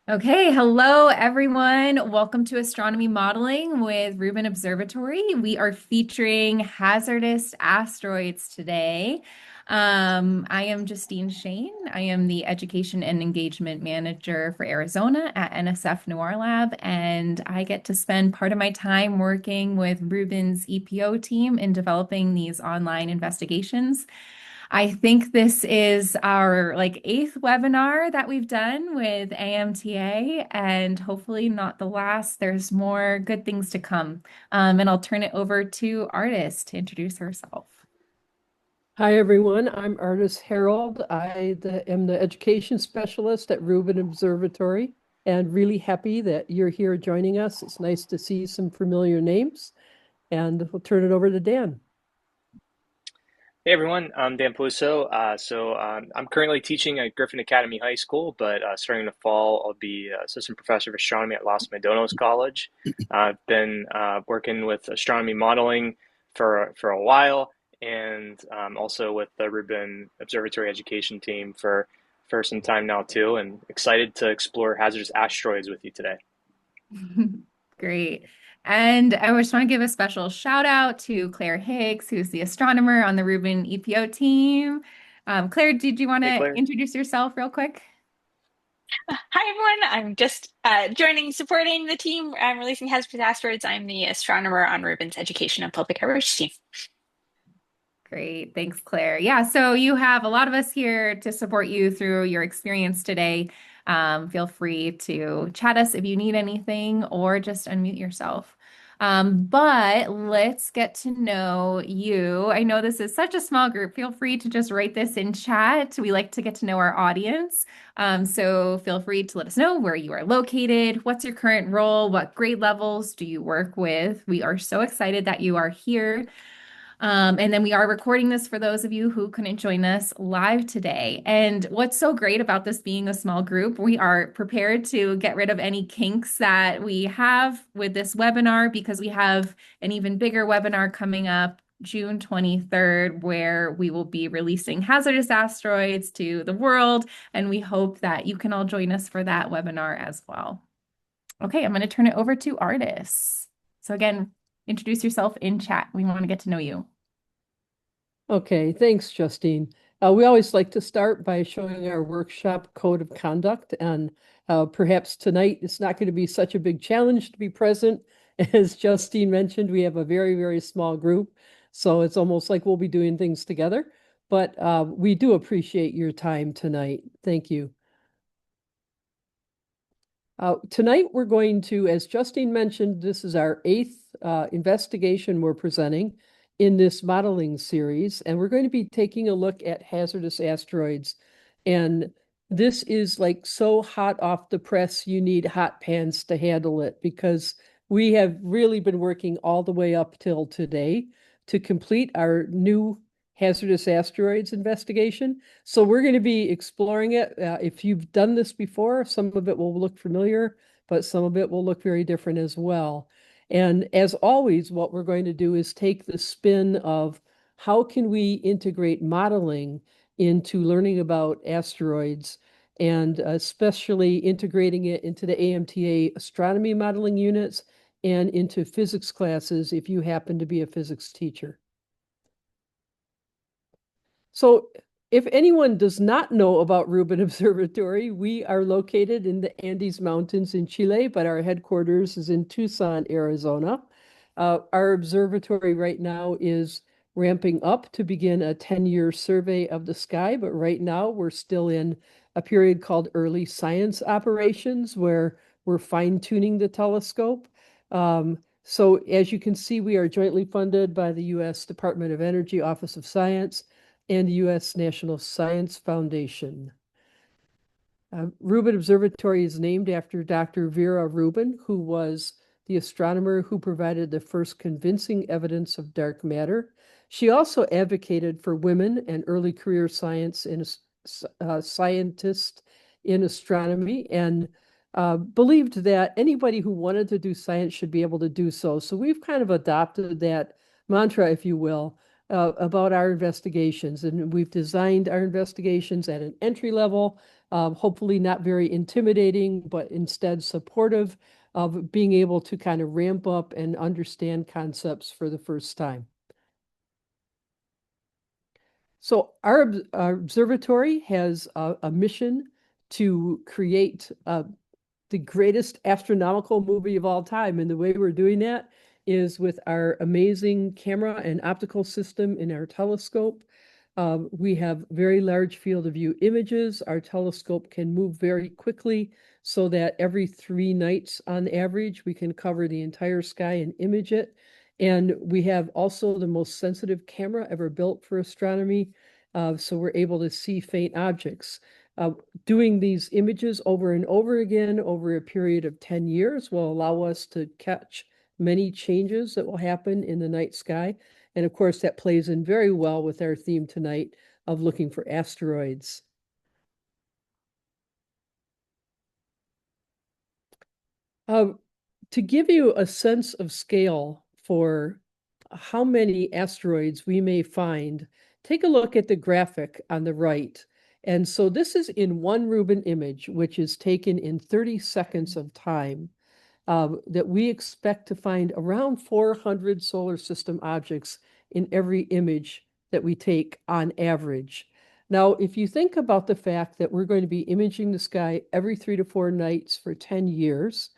Okay, hello everyone. Welcome to Astronomy Modeling with Rubin Observatory. We are featuring hazardous asteroids today. I am Justine Schaen. I am the Education and Engagement Manager for Arizona at NSF NOIRLab, and I get to spend part of my time working with Rubin's EPO team in developing these online investigations. I think this is our eighth webinar that we've done with AMTA, and hopefully not the last. There's more good things to come. And I'll turn it over to Ardis to introduce herself. Hi, everyone. I'm Ardis Herrold. I am the education specialist at Rubin Observatory and really happy that you're here joining us. It's nice to see some familiar names, and we'll turn it over to Dan. Hey everyone, I'm Dan Peluso. I'm currently teaching at Griffin Academy High School, but starting in the fall, I'll be assistant professor of astronomy at Los Medonos College. I've been working with astronomy modeling for a while, and also with the Rubin Observatory education team for some time now too, and excited to explore hazardous asteroids with you today. Great. And I just want to give a special shout out to Claire Higgs, who's the astronomer on the Rubin EPO team. Claire, did you want Hey to Claire. introduce yourself real quick? Hi, everyone. I'm just joining, supporting the team. I'm releasing Hazardous Asteroids. I'm the astronomer on Rubin's Education and Public Outreach team. Great. Thanks, Claire. Yeah, so you have a lot of us here to support you through your experience today. Feel free to chat us if you need anything or just unmute yourself. But let's get to know you. I know this is such a small group. Feel free to just write this in chat. We like to get to know our audience. So feel free to let us know where you are located, what's your current role, what grade levels do you work with. We are so excited that you are here. And then we are recording this for those of you who couldn't join us live today. And what's so great about this being a small group, we are prepared to get rid of any kinks that we have with this webinar because we have an even bigger webinar coming up June 23rd, where we will be releasing hazardous asteroids to the world. And we hope that you can all join us for that webinar as well. Okay, I'm going to turn it over to Ardis. So again, introduce yourself in chat. We want to get to know you. Okay, thanks, Justine. We always like to start by showing our workshop code of conduct, and perhaps tonight it's not going to be such a big challenge to be present. As Justine mentioned, we have a very, very small group, so it's almost like we'll be doing things together. But we do appreciate your time tonight. Thank you. Tonight we're going to, as Justine mentioned, this is our eighth investigation we're presenting in this modeling series, and we're going to be taking a look at hazardous asteroids. And this is like so hot off the press, you need hot pants to handle it, because we have really been working all the way up till today to complete our new hazardous asteroids investigation. So we're going to be exploring it. If you've done this before, some of it will look familiar, but some of it will look very different as well. And as always, what we're going to do is take the spin of how can we integrate modeling into learning about asteroids, and especially integrating it into the AMTA astronomy modeling units and into physics classes if you happen to be a physics teacher. So if anyone does not know about Rubin Observatory, we are located in the Andes Mountains in Chile, but our headquarters is in Tucson, Arizona. Our observatory right now is ramping up to begin a 10-year survey of the sky, but right now we're still in a period called early science operations, where we're fine-tuning the telescope. So as you can see, we are jointly funded by the U.S. Department of Energy Office of Science and the U.S. National Science Foundation. Rubin Observatory is named after Dr. Vera Rubin, who was the astronomer who provided the first convincing evidence of dark matter. She also advocated for women and early career science in scientists in astronomy, and believed that anybody who wanted to do science should be able to do so. So we've kind of adopted that mantra, if you will, about our investigations. And we've designed our investigations at an entry level, hopefully not very intimidating, but instead supportive of being able to kind of ramp up and understand concepts for the first time. So our observatory has a mission to create the greatest astronomical movie of all time. And the way we're doing that is with our amazing camera and optical system in our telescope. We have very large field of view images. Our telescope can move very quickly so that every 3 nights on average, we can cover the entire sky and image it. And we have also the most sensitive camera ever built for astronomy. So we're able to see faint objects. Doing these images over and over again over a period of 10 years will allow us to catch many changes that will happen in the night sky. And of course, that plays in very well with our theme tonight of looking for asteroids. To give you a sense of scale for how many asteroids we may find, take a look at the graphic on the right. And so this is in one Rubin image, which is taken in 30 seconds of time, that we expect to find around 400 solar system objects in every image that we take on average. Now, if you think about the fact that we're going to be imaging the sky every 3 to 4 nights for 10 years,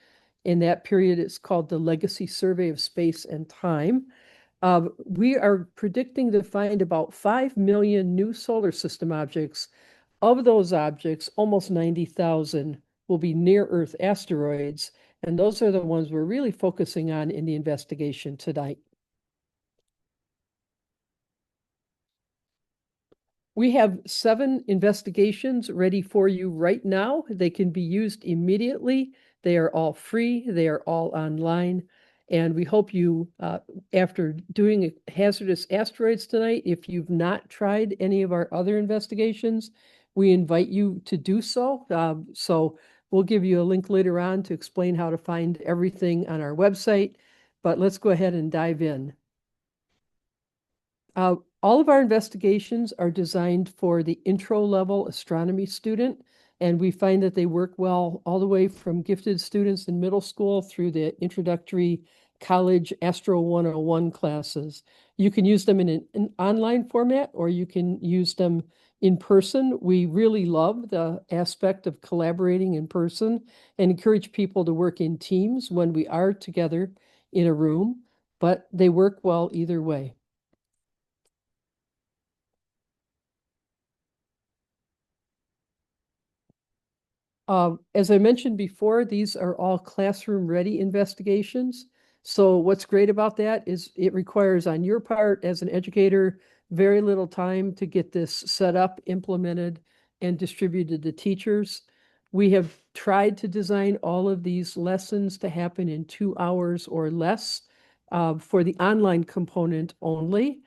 in that period, it's called the Legacy Survey of Space and Time. We are predicting to find about 5 million new solar system objects. Of those objects, almost 90,000 will be near-Earth asteroids, and those are the ones we're really focusing on in the investigation tonight. We have 7 investigations ready for you right now. They can be used immediately. They are all free. They are all online. And we hope you, after doing hazardous asteroids tonight, if you've not tried any of our other investigations, we invite you to do so. So we'll give you a link later on to explain how to find everything on our website. But let's go ahead and dive in. All of our investigations are designed for the intro-level astronomy student, and we find that they work well all the way from gifted students in middle school through the introductory college Astro 101 classes. You can use them in an online format, or you can use them in person. We really love the aspect of collaborating in person and encourage people to work in teams when we are together in a room, but they work well either way. As I mentioned before, these are all classroom-ready investigations. So what's great about that is it requires on your part as an educator very little time to get this set up, implemented, and distributed to teachers. We have tried to design all of these lessons to happen in 2 hours or less for the online component only.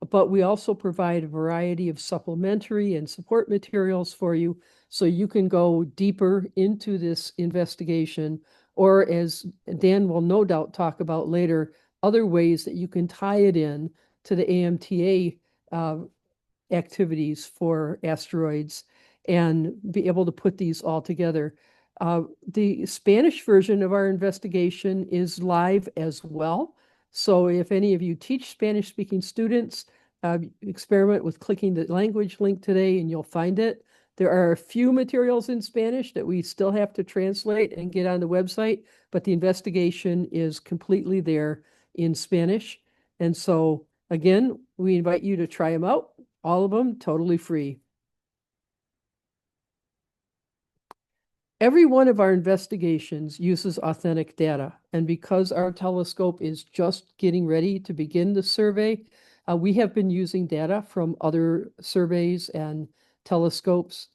But we also provide a variety of supplementary and support materials for you so you can go deeper into this investigation, or as Dan will no doubt talk about later, other ways that you can tie it in to the AMTA activities for asteroids and be able to put these all together. The Spanish version of our investigation is live as well. So if any of you teach Spanish-speaking students, experiment with clicking the language link today and you'll find it. There are a few materials in Spanish that we still have to translate and get on the website, but the investigation is completely there in Spanish. And so, again, we invite you to try them out, all of them totally free. Every one of our investigations uses authentic data, and because our telescope is just getting ready to begin the survey, we have been using data from other surveys and telescopes.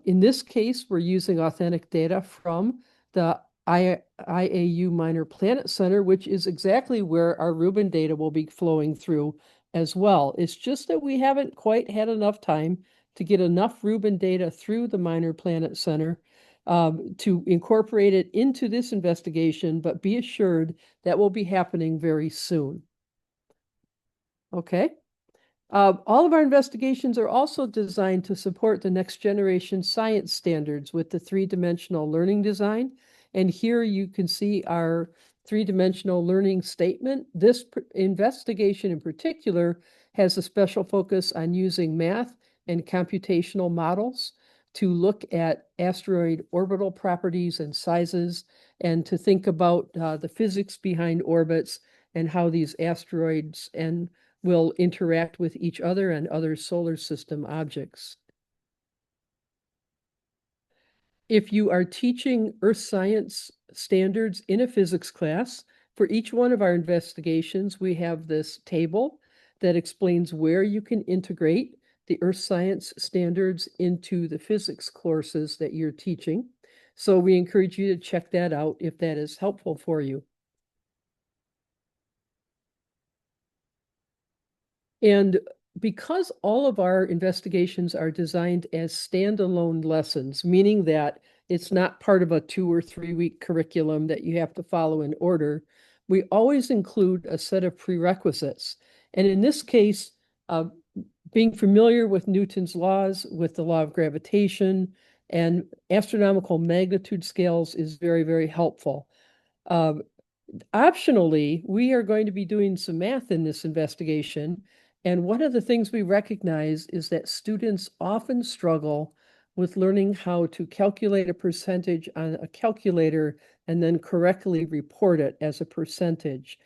In this case, we're using authentic data from the IAU Minor Planet Center, which is exactly where our Rubin data will be flowing through as well. It's just that we haven't quite had enough time to get enough Rubin data through the Minor Planet Center to incorporate it into this investigation, but be assured that will be happening very soon. Okay, All of our investigations are also designed to support the next generation science standards with the three-dimensional learning design. And here you can see our three-dimensional learning statement. This investigation in particular has a special focus on using math and computational models to look at asteroid orbital properties and sizes, and to think about the physics behind orbits and how these asteroids will interact with each other and other solar system objects. If you are teaching earth science standards in a physics class, for each one of our investigations, we have this table that explains where you can integrate the earth science standards into the physics courses that you're teaching. So we encourage you to check that out if that is helpful for you. And because all of our investigations are designed as standalone lessons, meaning that it's not part of a 2 or 3 week curriculum that you have to follow in order, we always include a set of prerequisites. And in this case, being familiar with Newton's laws, with the law of gravitation, and astronomical magnitude scales is very, very helpful. Optionally, we are going to be doing some math in this investigation. And one of the things we recognize is that students often struggle with learning how to calculate a percentage on a calculator and then correctly report it as a percentage.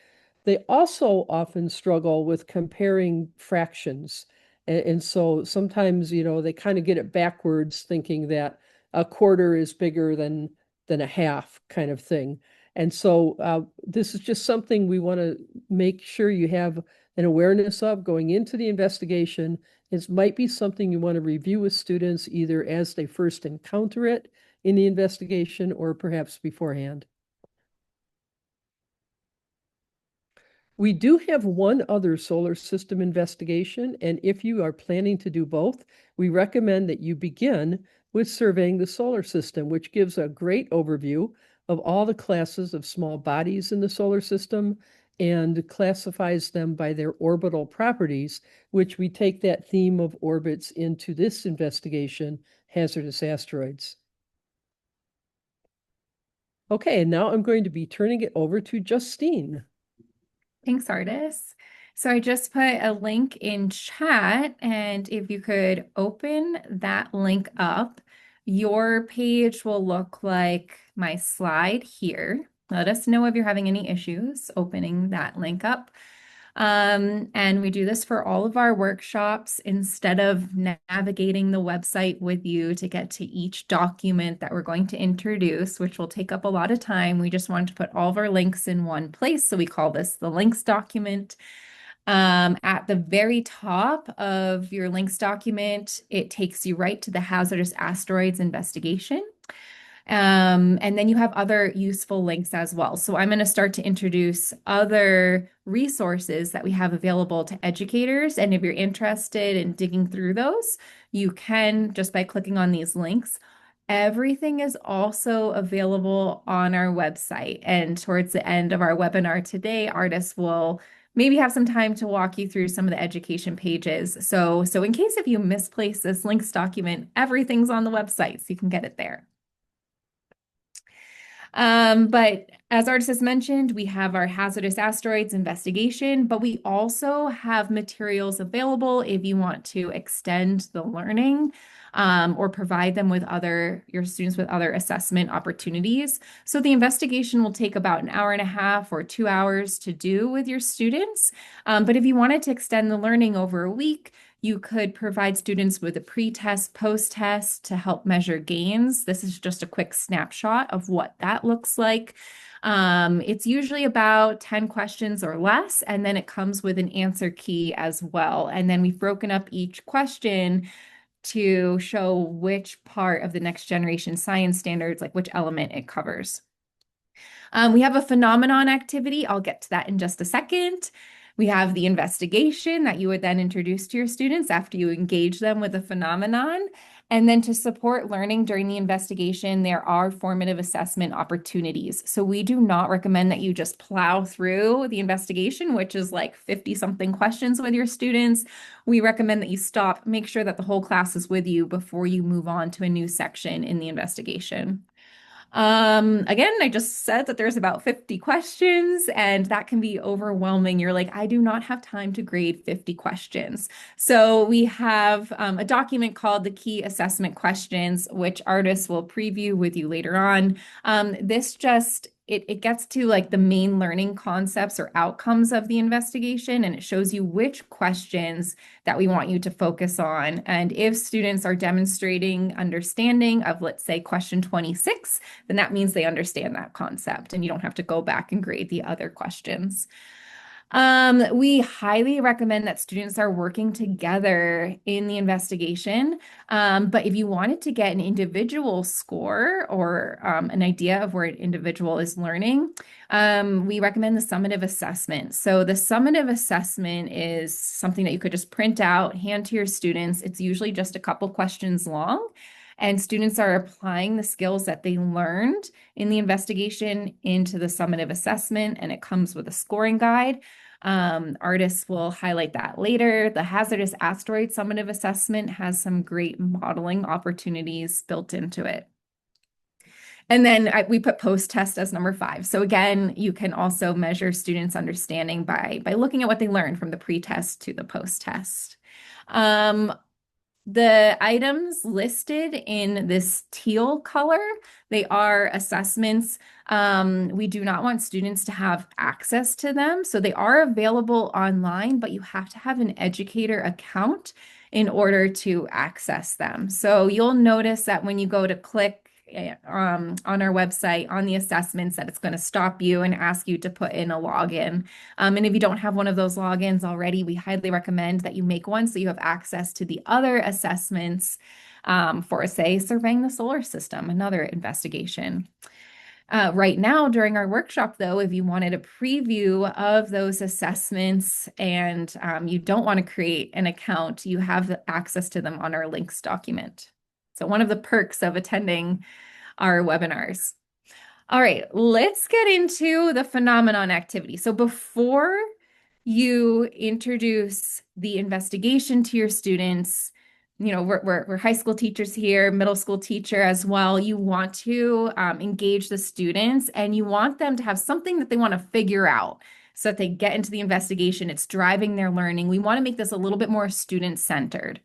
They also often struggle with comparing fractions. And so sometimes, they kind of get it backwards, thinking that a quarter is bigger than a half kind of thing. And so this is just something we want to make sure you have an awareness of going into the investigation. It might be something you want to review with students either as they first encounter it in the investigation or perhaps beforehand. We do have one other solar system investigation, and if you are planning to do both, we recommend that you begin with surveying the solar system, which gives a great overview of all the classes of small bodies in the solar system and classifies them by their orbital properties, which we take that theme of orbits into this investigation, hazardous asteroids. Okay, and now I'm going to be turning it over to Justine. Thanks, Ardis. So I just put a link in chat, and if you could open that link up, your page will look like my slide here. Let us know if you're having any issues opening that link up. And we do this for all of our workshops. Instead of navigating the website with you to get to each document that we're going to introduce, which will take up a lot of time, we just wanted to put all of our links in one place. So we call this the links document. At the very top of your links document, it takes you right to the hazardous asteroids investigation. And then you have other useful links as well. So I'm going to start to introduce other resources that we have available to educators. And if you're interested in digging through those, you can just by clicking on these links. Everything is also available on our website. And towards the end of our webinar today, Ardis will maybe have some time to walk you through some of the education pages. So in case if you misplace this links document, everything's on the website, so you can get it there. But as Ardis has mentioned, we have our hazardous asteroids investigation, but we also have materials available if you want to extend the learning or provide them with your students with other assessment opportunities. So the investigation will take about an hour and a half or 2 hours to do with your students. But if you wanted to extend the learning over a week, you could provide students with a pre-test, post-test to help measure gains. This is just a quick snapshot of what that looks like. It's usually about 10 questions or less, and then it comes with an answer key as well. And then we've broken up each question to show which part of the next generation science standards, like which element it covers. We have a phenomenon activity. I'll get to that in just a second. We have the investigation that you would then introduce to your students after you engage them with the phenomenon. And then to support learning during the investigation, there are formative assessment opportunities. So we do not recommend that you just plow through the investigation, which is like 50 something questions with your students. We recommend that you stop, make sure that the whole class is with you before you move on to a new section in the investigation. Again, I just said that there's about 50 questions, and that can be overwhelming. You're like, I do not have time to grade 50 questions. So we have a document called the Key Assessment Questions, which Ardis will preview with you later on. This just it gets to like the main learning concepts or outcomes of the investigation, and it shows you which questions that we want you to focus on. And if students are demonstrating understanding of, let's say, question 26, then that means they understand that concept and you don't have to go back and grade the other questions. We highly recommend that students are working together in the investigation. But if you wanted to get an individual score or an idea of where an individual is learning, we recommend the summative assessment. So the summative assessment is something that you could just print out, hand to your students. It's usually just a couple questions long. And students are applying the skills that they learned in the investigation into the summative assessment, and it comes with a scoring guide. Ardis will highlight that later. The Hazardous Asteroids summative assessment has some great modeling opportunities built into it. And then we put post-test as number 5. So again, you can also measure students' understanding by looking at what they learned from the pre-test to the post-test. The items listed in this teal color, they are assessments. We do not want students to have access to them. So they are available online, but you have to have an Educator account in order to access them. So you'll notice that when you go to click on our website on the assessments that it's going to stop you and ask you to put in a login. And if you don't have one of those logins already, we highly recommend that you make one so you have access to the other assessments for, say, surveying the solar system, another investigation. Right now, during our workshop, though, if you wanted a preview of those assessments and you don't want to create an account, you have access to them on our links document. So one of the perks of attending our webinars. All right, let's get into the phenomenon activity. So before you introduce the investigation to your students, you know, we're high school teachers here, middle school teacher as well. You want to engage the students and you want them to have something that they want to figure out so that they get into the investigation. It's driving their learning. We want to make this a little bit more student-centered.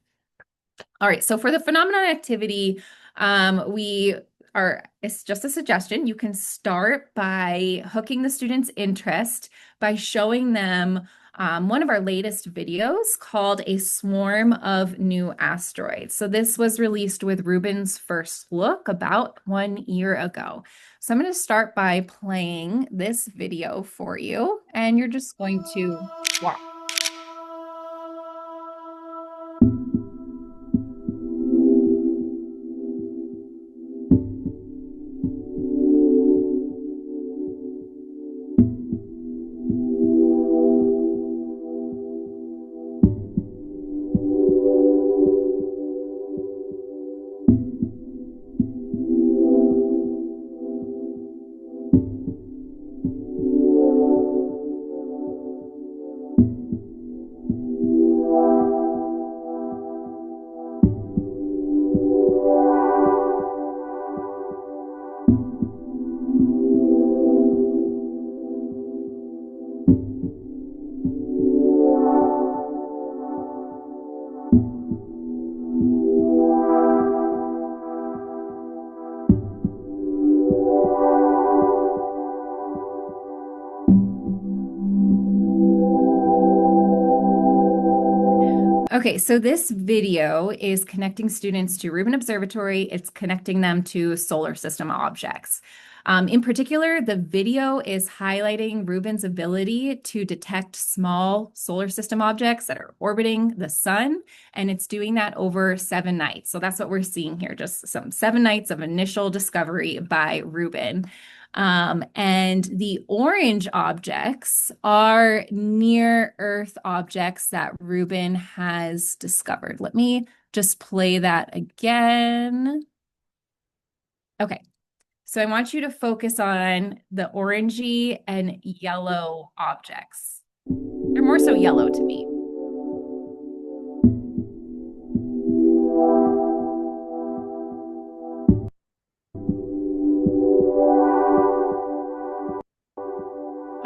All right, so for the phenomenon activity, it's just a suggestion. You can start by hooking the students' interest by showing them one of our latest videos called A Swarm of New Asteroids. So this was released with Rubin's first look about 1 year ago. So I'm going to start by playing this video for you, and you're just going to watch. Okay, so this video is connecting students to Rubin Observatory. It's connecting them to solar system objects. In particular, the video is highlighting Rubin's ability to detect small solar system objects that are orbiting the sun, and it's doing that over 7 nights. So that's what we're seeing here, just some 7 nights of initial discovery by Rubin. And the orange objects are near Earth objects that Rubin has discovered. Let me just play that again. Okay, so I want you to focus on the orangey and yellow objects. They're more so yellow to me.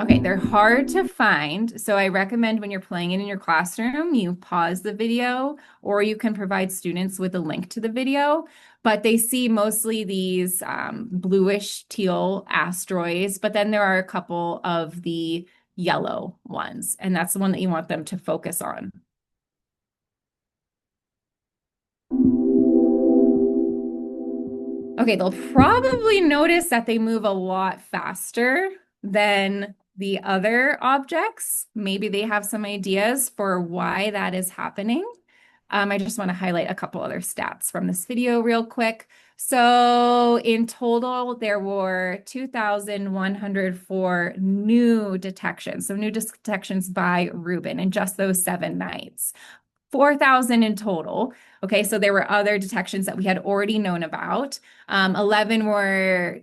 Okay, they're hard to find, so I recommend when you're playing it in your classroom, you pause the video, or you can provide students with a link to the video. But they see mostly these bluish teal asteroids, but then there are a couple of the yellow ones, and that's the one that you want them to focus on. Okay, they'll probably notice that they move a lot faster than the other objects. Maybe they have some ideas for why that is happening. I just want to highlight a couple other stats from this video real quick. So in total, there were 2,104 new detections. So new detections by Rubin in just those 7 nights. 4,000 in total. Okay, so there were other detections that we had already known about. 11 were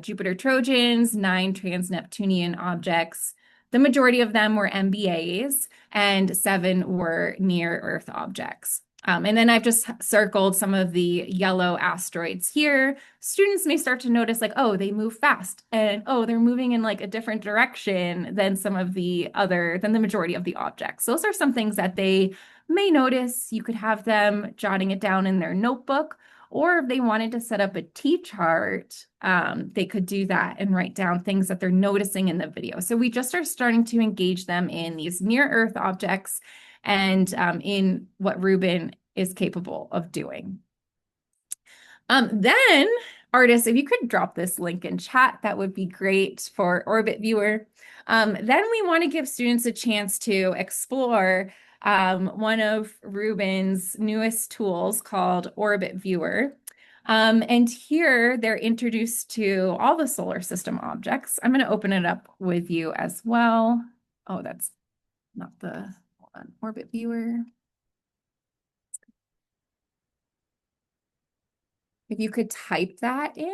Jupiter Trojans, 9 trans-Neptunian objects. The majority of them were MBAs, and 7 were near-Earth objects. And then I've just circled some of the yellow asteroids here. Students may start to notice like, oh, they move fast, and oh, they're moving in like a different direction than than the majority of the objects. So those are some things that they may notice. You could have them jotting it down in their notebook, or if they wanted to set up a T-chart, they could do that and write down things that they're noticing in the video. So we just are starting to engage them in these near-Earth objects and in what Rubin is capable of doing. Then, Ardis, if you could drop this link in chat, that would be great for Orbit Viewer. Then we want to give students a chance to explore one of Rubin's newest tools called Orbit Viewer. And here they're introduced to all the solar system objects. I'm going to open it up with you as well. Oh, that's not the one. Orbit Viewer. If you could type that in,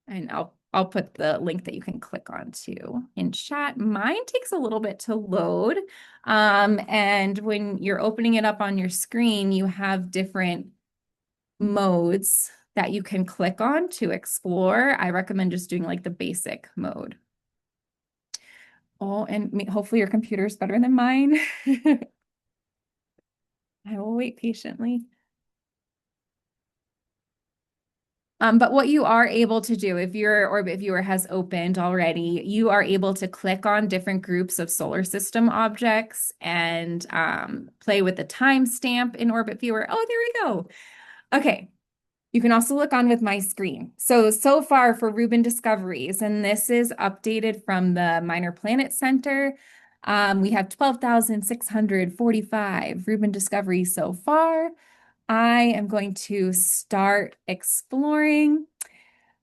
and I'll put the link that you can click on too in chat. Mine takes a little bit to load. And when you're opening it up on your screen, you have different modes that you can click on to explore. I recommend just doing like the basic mode. Oh, and hopefully your computer is better than mine. I will wait patiently. But what you are able to do, if your Orbit Viewer has opened already, you are able to click on different groups of solar system objects and play with the timestamp in Orbit Viewer. Oh, there we go. Okay. You can also look on with my screen. So far for Rubin discoveries, and this is updated from the Minor Planet Center. We have 12,645 Rubin discoveries so far. I am going to start exploring.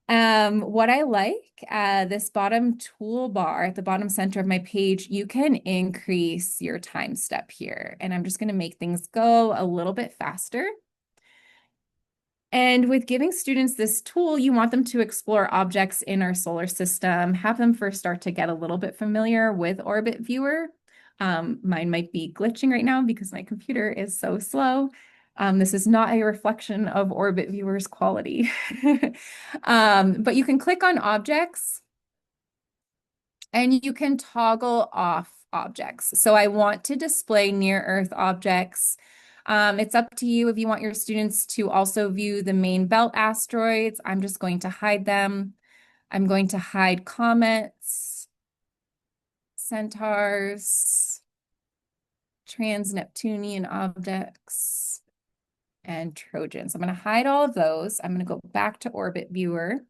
What I like, this bottom toolbar at the bottom center of my page, you can increase your time step here. And I'm just going to make things go a little bit faster. And with giving students this tool, you want them to explore objects in our solar system, have them first start to get a little bit familiar with Orbit Viewer. Mine might be glitching right now because my computer is so slow. This is not a reflection of Orbit Viewer's quality. But you can click on objects and you can toggle off objects. So I want to display near-Earth objects. It's up to you if you want your students to also view the main belt asteroids. I'm just going to hide them. I'm going to hide comets, centaurs, trans-Neptunian objects, and Trojans. I'm going to hide all of those. I'm going to go back to Orbit Viewer.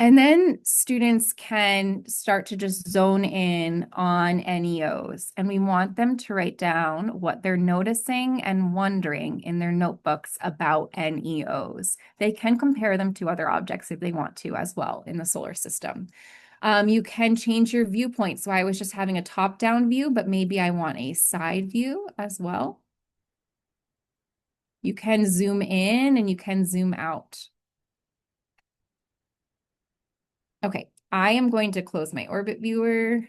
And then students can start to just zone in on NEOs, and we want them to write down what they're noticing and wondering in their notebooks about NEOs. They can compare them to other objects if they want to as well in the solar system. You can change your viewpoint. So I was just having a top-down view, but maybe I want a side view as well. You can zoom in and you can zoom out. Okay, I am going to close my orbit viewer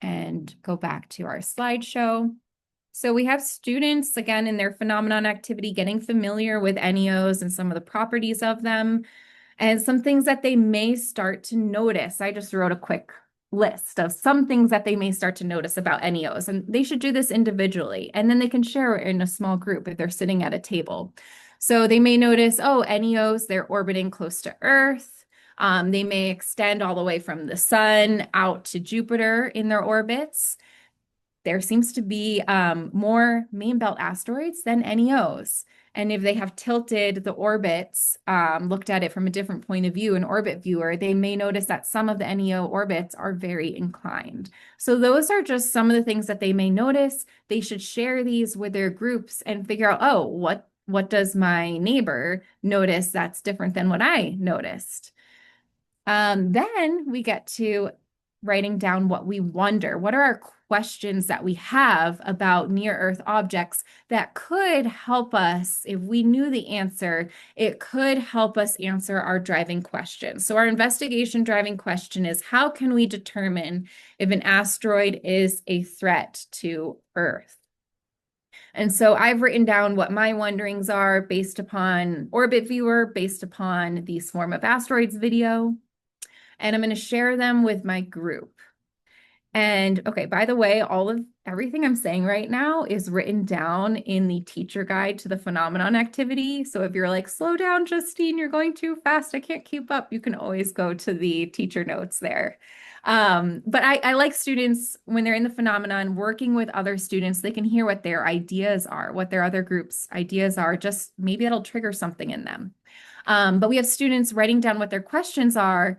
and go back to our slideshow. So we have students, again, in their phenomenon activity, getting familiar with NEOs and some of the properties of them, and some things that they may start to notice. I just wrote a quick list of some things that they may start to notice about NEOs, and they should do this individually, and then they can share it in a small group if they're sitting at a table. So they may notice, oh, NEOs, they're orbiting close to Earth. They may extend all the way from the sun out to Jupiter in their orbits. There seems to be more main belt asteroids than NEOs. And if they have tilted the orbits, looked at it from a different point of view, an orbit viewer, they may notice that some of the NEO orbits are very inclined. So those are just some of the things that they may notice. They should share these with their groups and figure out, oh, what does my neighbor notice that's different than what I noticed? Then we get to writing down what we wonder. What are our questions that we have about near-Earth objects that could help us, if we knew the answer, it could help us answer our driving question. So our investigation driving question is, how can we determine if an asteroid is a threat to Earth? And so I've written down what my wonderings are based upon Orbit Viewer, based upon the Swarm of Asteroids video, and I'm going to share them with my group. And okay, by the way, everything I'm saying right now is written down in the teacher guide to the phenomenon activity. So if you're like, slow down, Justine, you're going too fast, I can't keep up, you can always go to the teacher notes there. But I like students, when they're in the phenomenon, working with other students, they can hear what their ideas are, what their other group's ideas are, just maybe it'll trigger something in them. But we have students writing down what their questions are,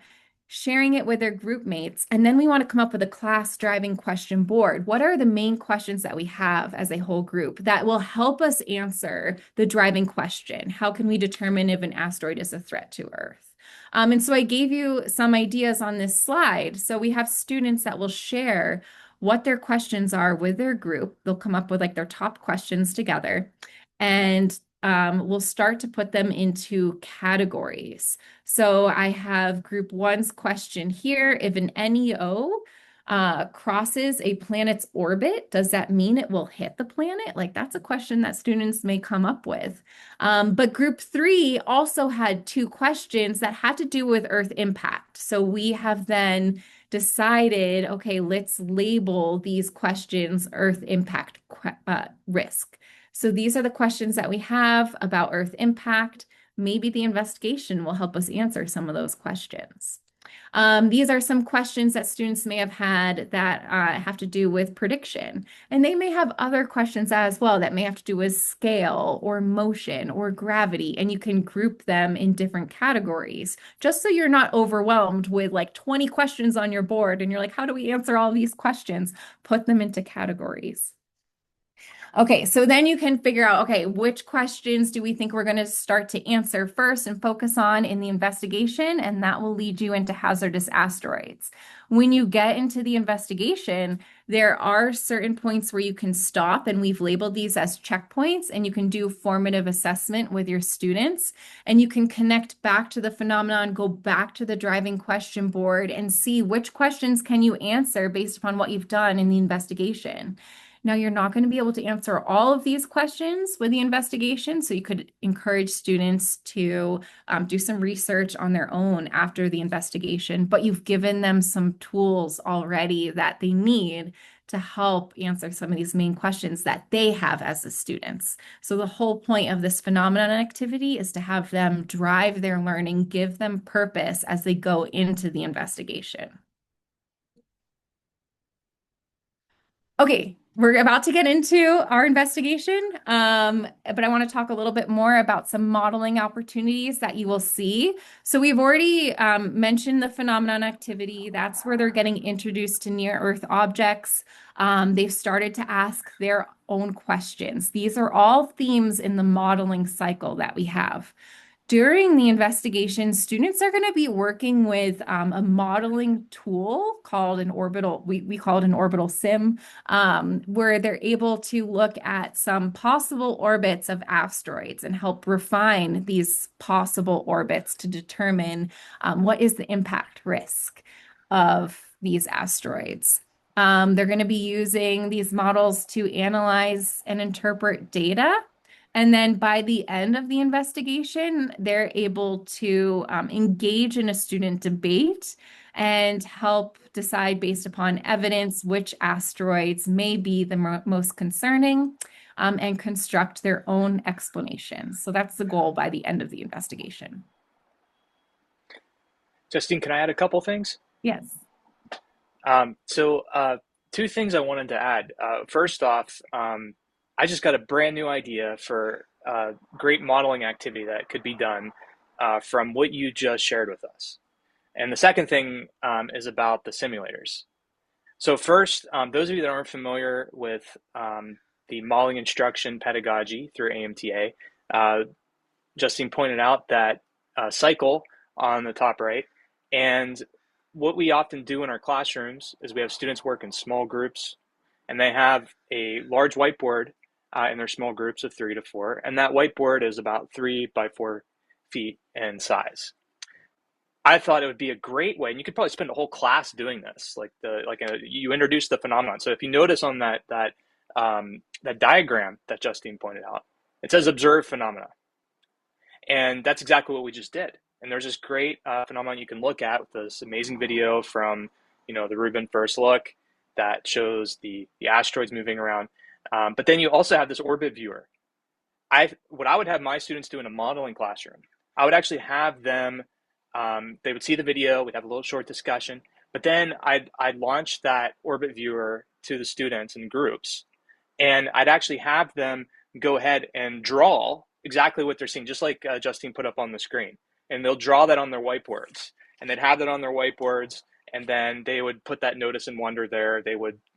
sharing it with their group mates, and then we want to come up with a class driving question board. What are the main questions that we have as a whole group that will help us answer the driving question? How can we determine if an asteroid is a threat to Earth? And so I gave you some ideas on this slide. So we have students that will share what their questions are with their group. They'll come up with like their top questions together, and we'll start to put them into categories. So I have group one's question here. If an NEO crosses a planet's orbit, does that mean it will hit the planet? Like, that's a question that students may come up with. But group three also had two questions that had to do with Earth impact. So we have then decided, okay, let's label these questions Earth impact risk. So these are the questions that we have about Earth impact. Maybe the investigation will help us answer some of those questions. These are some questions that students may have had that have to do with prediction. And they may have other questions as well that may have to do with scale or motion or gravity. And you can group them in different categories, just so you're not overwhelmed with like 20 questions on your board. And you're like, how do we answer all these questions? Put them into categories. Okay, so then you can figure out, okay, which questions do we think we're going to start to answer first and focus on in the investigation, and that will lead you into hazardous asteroids. When you get into the investigation, there are certain points where you can stop, and we've labeled these as checkpoints, and you can do formative assessment with your students, and you can connect back to the phenomenon, go back to the driving question board, and see which questions can you answer based upon what you've done in the investigation. Now, you're not going to be able to answer all of these questions with the investigation, so you could encourage students to do some research on their own after the investigation, but you've given them some tools already that they need to help answer some of these main questions that they have as the students. So the whole point of this phenomenon activity is to have them drive their learning, give them purpose as they go into the investigation. Okay, We're about to get into our investigation, but I want to talk a little bit more about some modeling opportunities that you will see. So we've already mentioned the phenomenon activity. That's where they're getting introduced to near-Earth objects. They've started to ask their own questions. These are all themes in the modeling cycle that we have. During the investigation, students are going to be working with a modeling tool called an orbital, we call it an orbital sim, where they're able to look at some possible orbits of asteroids and help refine these possible orbits to determine what is the impact risk of these asteroids. They're going to be using these models to analyze and interpret data. And then by the end of the investigation, they're able to engage in a student debate and help decide based upon evidence which asteroids may be the most concerning and construct their own explanations. So that's the goal by the end of the investigation. Justine, can I add a couple things? Yes. Two things I wanted to add. First off, I just got a brand new idea for great modeling activity that could be done from what you just shared with us. And the second thing is about the simulators. So first, those of you that aren't familiar with the modeling instruction pedagogy through AMTA, Justine pointed out that cycle on the top right. And what we often do in our classrooms is we have students work in small groups, and they have a large whiteboard in their small groups of 3 to 4, and that whiteboard is about 3 by 4 feet in size. I thought it would be a great way, and you could probably spend a whole class doing this. You introduce the phenomenon. So if you notice on that diagram that Justine pointed out, it says observe phenomena, and that's exactly what we just did. And there's this great phenomenon you can look at with this amazing video from the Rubin First Look that shows the asteroids moving around. But then you also have this orbit viewer. What I would have my students do in a modeling classroom, I would actually have them, they would see the video, we'd have a little short discussion, but then I'd launch that orbit viewer to the students in groups, and I'd actually have them go ahead and draw exactly what they're seeing, just like Justine put up on the screen. And they'll draw that on their whiteboards, and they'd have that on their whiteboards, and then they would put that notice and wonder there.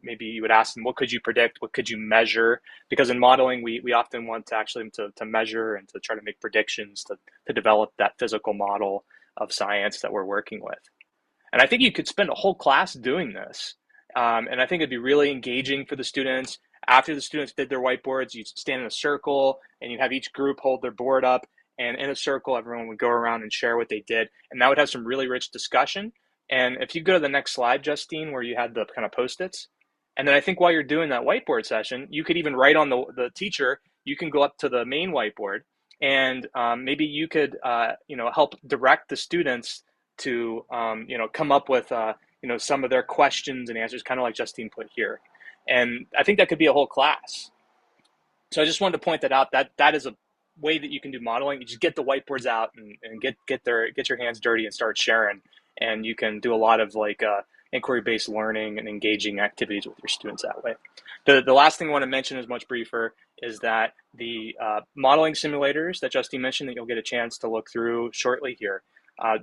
Maybe you would ask them, what could you predict? What could you measure? Because in modeling, we often want to actually to measure and to try to make predictions to develop that physical model of science that we're working with. And I think you could spend a whole class doing this. And I think it'd be really engaging for the students. After the students did their whiteboards, you'd stand in a circle, and you'd have each group hold their board up. And in a circle, everyone would go around and share what they did. And that would have some really rich discussion. And if you go to the next slide, Justine, where you had the kind of Post-its, and then I think while you're doing that whiteboard session, you could even write on the teacher, you can go up to the main whiteboard, and maybe you could, help direct the students to, come up with, some of their questions and answers, kind of like Justine put here. And I think that could be a whole class. So I just wanted to point that out, that is a way that you can do modeling. You just get the whiteboards out and get your hands dirty and start sharing, and you can do a lot of inquiry-based learning and engaging activities with your students that way. The last thing I want to mention is much briefer, is that the modeling simulators that Justine mentioned that you'll get a chance to look through shortly here.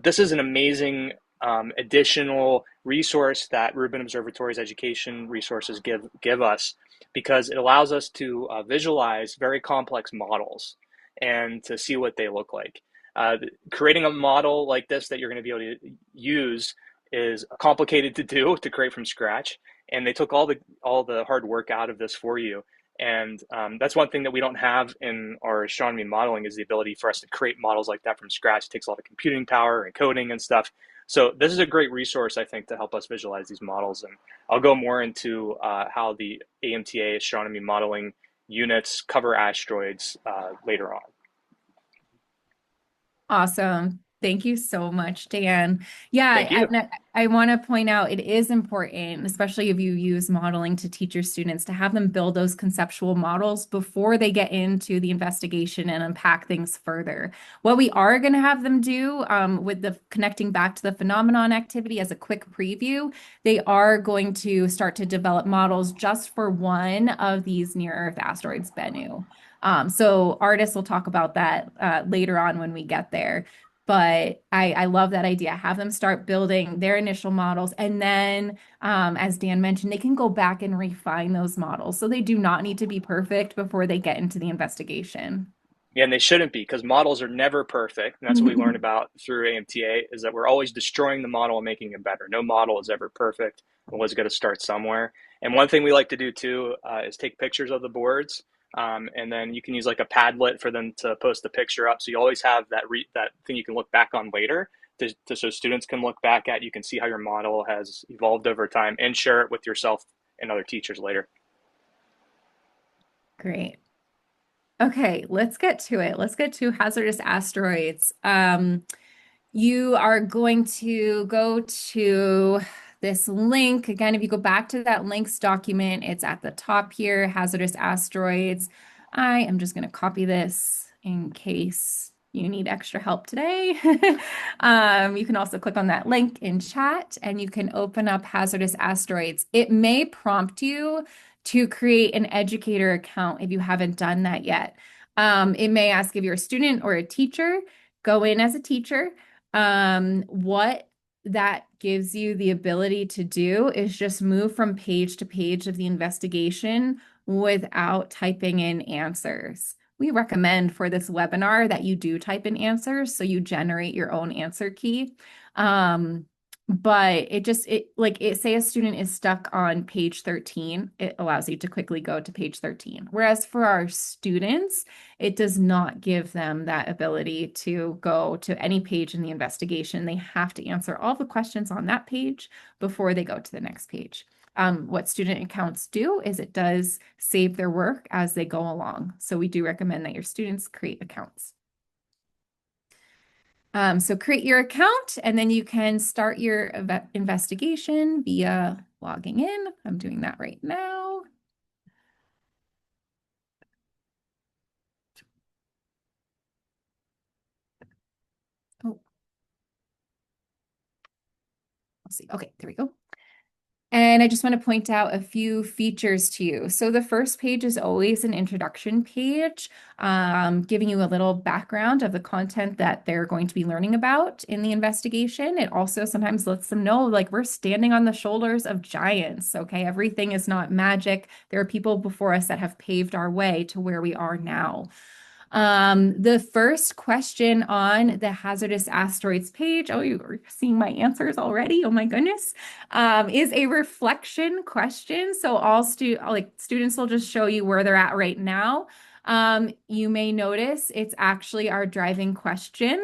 This is an amazing additional resource that Rubin Observatory's education resources give us, because it allows us to visualize very complex models and to see what they look like. Creating a model like this that you're going to be able to use is complicated to do, to create from scratch, and they took all the hard work out of this for you. And that's one thing that we don't have in our astronomy modeling, is the ability for us to create models like that from scratch. It takes a lot of computing power and coding and stuff. So this is a great resource, I think, to help us visualize these models. And I'll go more into how the AMTA astronomy modeling units cover asteroids later on. Awesome. Thank you so much, Dan. Yeah, Thank you. I want to point out it is important, especially if you use modeling to teach your students, to have them build those conceptual models before they get into the investigation and unpack things further. What we are going to have them do with the connecting back to the phenomenon activity as a quick preview, they are going to start to develop models just for one of these near-Earth asteroids, Bennu. So Ardis will talk about that later on when we get there. But I love that idea. Have them start building their initial models. And then, as Dan mentioned, they can go back and refine those models. So they do not need to be perfect before they get into the investigation. Yeah, and they shouldn't be, because models are never perfect. And that's what we learned about through AMTA, is that we're always destroying the model and making it better. No model is ever perfect. Always got to start somewhere. And one thing we like to do too is take pictures of the boards. And then you can use like a Padlet for them to post the picture up. So you always have that thing you can look back on later so students can look back at. You can see how your model has evolved over time and share it with yourself and other teachers later. Great. Okay, let's get to it. Let's get to hazardous asteroids. You are going to go to this link. Again, if you go back to that links document, it's at the top here, hazardous asteroids. I am just going to copy this in case you need extra help today. You can also click on that link in chat and you can open up hazardous asteroids. It may prompt you to create an educator account if you haven't done that yet. It may ask if you're a student or a teacher. Go in as a teacher. What that gives you the ability to do is just move from page to page of the investigation without typing in answers. We recommend for this webinar that you do type in answers, so you generate your own answer key. But say a student is stuck on page 13, it allows you to quickly go to page 13. Whereas for our students, it does not give them that ability to go to any page in the investigation. They have to answer all the questions on that page before they go to the next page. What student accounts do is it does save their work as they go along. So we do recommend that your students create accounts. So create your account and then you can start your investigation via logging in. I'm doing that right now. Oh, let's see. Okay, there we go. And I just want to point out a few features to you. So the first page is always an introduction page, giving you a little background of the content that they're going to be learning about in the investigation. It also sometimes lets them know, like, we're standing on the shoulders of giants, okay? Everything is not magic. There are people before us that have paved our way to where we are now. The first question on the hazardous asteroids page, oh, you're seeing my answers already. Oh my goodness, is a reflection question. So all students will just show you where they're at right now. You may notice it's actually our driving question.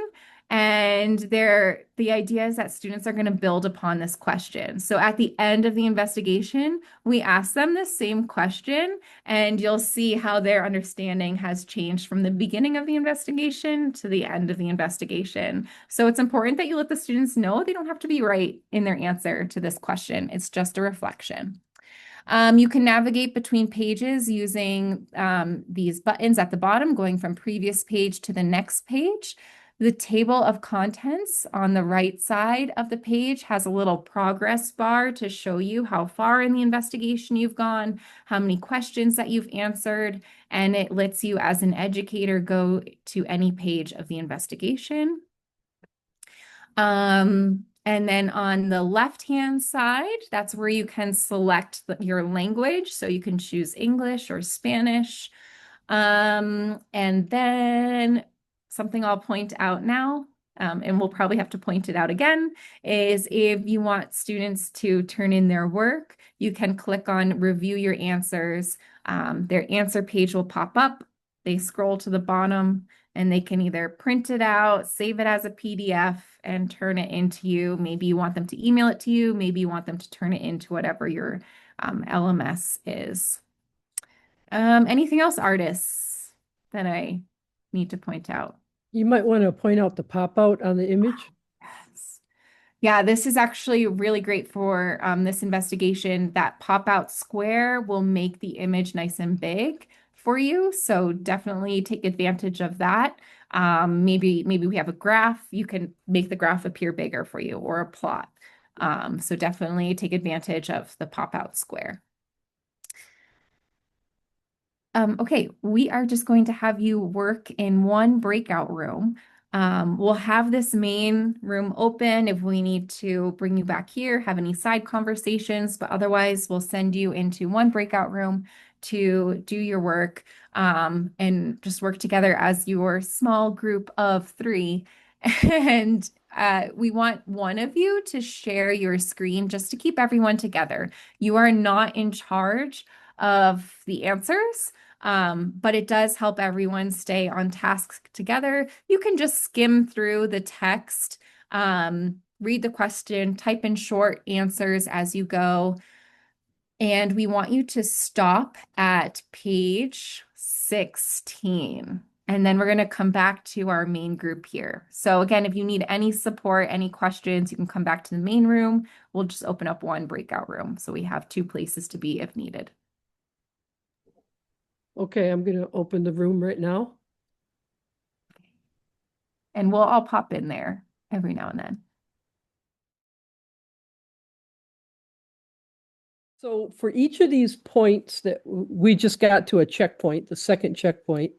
And the idea is that students are going to build upon this question. So at the end of the investigation, we ask them the same question, and you'll see how their understanding has changed from the beginning of the investigation to the end of the investigation. So it's important that you let the students know they don't have to be right in their answer to this question. It's just a reflection. You can navigate between pages using these buttons at the bottom, going from previous page to the next page. The table of contents on the right side of the page has a little progress bar to show you how far in the investigation you've gone, how many questions that you've answered, and it lets you as an educator go to any page of the investigation. And then on the left-hand side, that's where you can select your language. So you can choose English or Spanish. And then something I'll point out now, and we'll probably have to point it out again, is if you want students to turn in their work, you can click on Review Your Answers. Their answer page will pop up. They scroll to the bottom, and they can either print it out, save it as a PDF, and turn it into you. Maybe you want them to email it to you. Maybe you want them to turn it into whatever your LMS is. Anything else, Ardis, that I need to point out? You might want to point out the pop out on the image. Yes. Yeah, this is actually really great for this investigation. That pop-out square will make the image nice and big for you. So definitely take advantage of that. Maybe we have a graph. You can make the graph appear bigger for you or a plot. So definitely take advantage of the pop-out square. Okay, we are just going to have you work in one breakout room. We'll have this main room open if we need to bring you back here, have any side conversations, but otherwise we'll send you into one breakout room to do your work and just work together as your small group of three. And we want one of you to share your screen just to keep everyone together. You are not in charge of the answers. But it does help everyone stay on task together. You can just skim through the text, read the question, type in short answers as you go. And we want you to stop at page 16. And then we're going to come back to our main group here. So again, if you need any support, any questions, you can come back to the main room. We'll just open up one breakout room. So we have two places to be if needed. Okay, I'm going to open the room right now. And we'll all pop in there every now and then. So for each of these points that we just got to a checkpoint, the second checkpoint,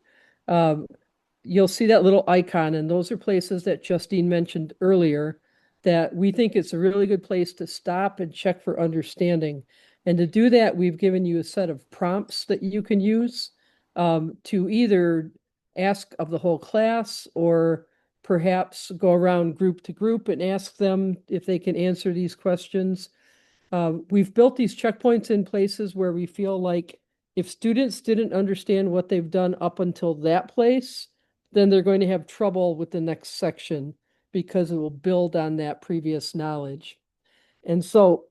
you'll see that little icon, and those are places that Justine mentioned earlier that we think it's a really good place to stop and check for understanding. And to do that, we've given you a set of prompts that you can use to either ask of the whole class or perhaps go around group to group and ask them if they can answer these questions. We've built these checkpoints in places where we feel like if students didn't understand what they've done up until that place, then they're going to have trouble with the next section because it will build on that previous knowledge. And so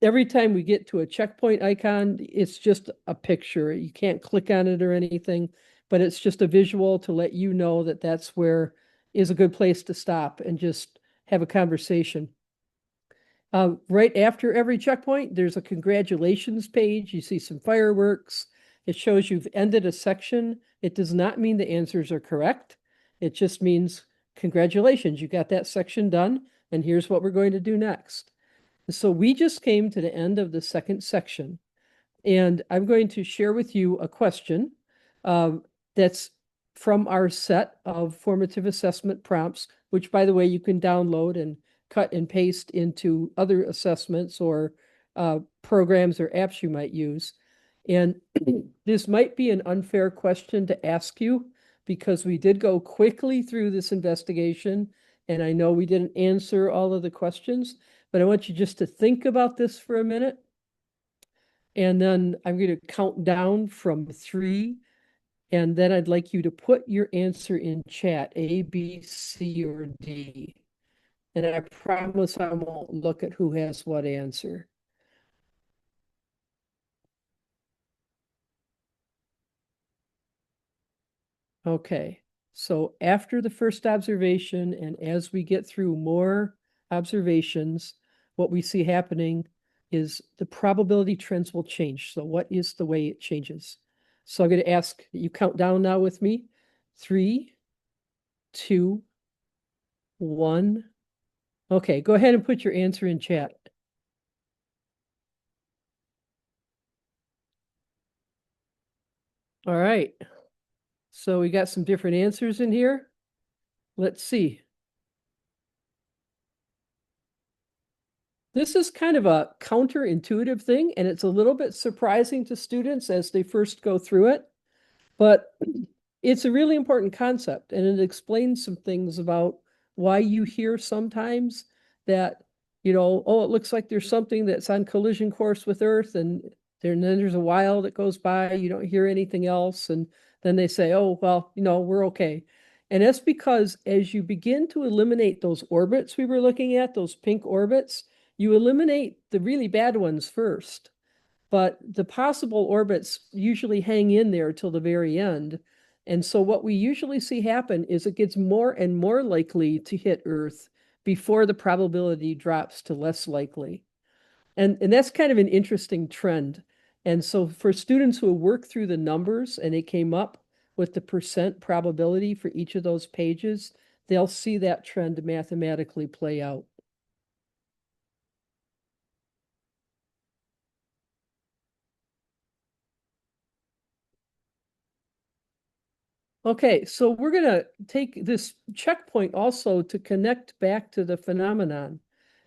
every time we get to a checkpoint icon, it's just a picture. You can't click on it or anything, but it's just a visual to let you know that that's where is a good place to stop and just have a conversation. Right after every checkpoint, there's a congratulations page. You see some fireworks. It shows you've ended a section. It does not mean the answers are correct. It just means congratulations, you got that section done, and here's what we're going to do next. So we just came to the end of the second section, and I'm going to share with you a question that's from our set of formative assessment prompts, which, by the way, you can download and cut and paste into other assessments or programs or apps you might use. And this might be an unfair question to ask you because we did go quickly through this investigation, and I know we didn't answer all of the questions, but I want you just to think about this for a minute. And then I'm going to count down from 3, and then I'd like you to put your answer in chat, A, B, C, or D. And I promise I won't look at who has what answer. Okay, so after the first observation, and as we get through more observations, what we see happening is the probability trends will change. So what is the way it changes? So I'm going to ask that you count down now with me. 3, 2, 1. Okay, go ahead and put your answer in chat. All right. So we got some different answers in here. Let's see. This is kind of a counterintuitive thing, and it's a little bit surprising to students as they first go through it, but it's a really important concept, and it explains some things about why you hear sometimes that, oh, it looks like there's something that's on collision course with Earth, and then there's a while that goes by, you don't hear anything else, and then they say, oh, well, we're okay. And that's because as you begin to eliminate those orbits we were looking at, those pink orbits, you eliminate the really bad ones first. But the possible orbits usually hang in there till the very end. And so what we usually see happen is it gets more and more likely to hit Earth before the probability drops to less likely. And that's kind of an interesting trend. And so for students who work through the numbers and they came up with the percent probability for each of those pages, they'll see that trend mathematically play out. Okay, so we're going to take this checkpoint also to connect back to the phenomenon.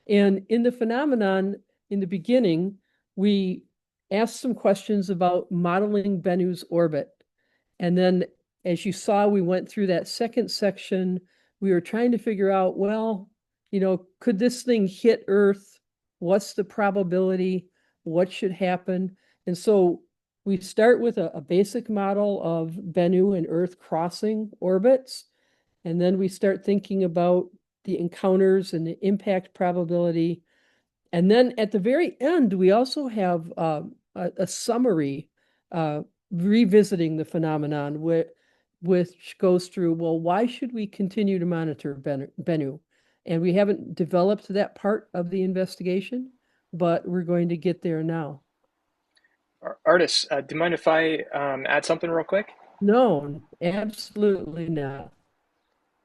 And in the phenomenon, in the beginning, we asked some questions about modeling Bennu's orbit. And then, as you saw, we went through that second section. We were trying to figure out, well, could this thing hit Earth? What's the probability? What should happen? And so we start with a basic model of Bennu and Earth crossing orbits. And then we start thinking about the encounters and the impact probability. And then at the very end, we also have a summary revisiting the phenomenon, which goes through, well, why should we continue to monitor Bennu? And we haven't developed that part of the investigation, but we're going to get there now. Ardis, do you mind if I add something real quick? No, absolutely not.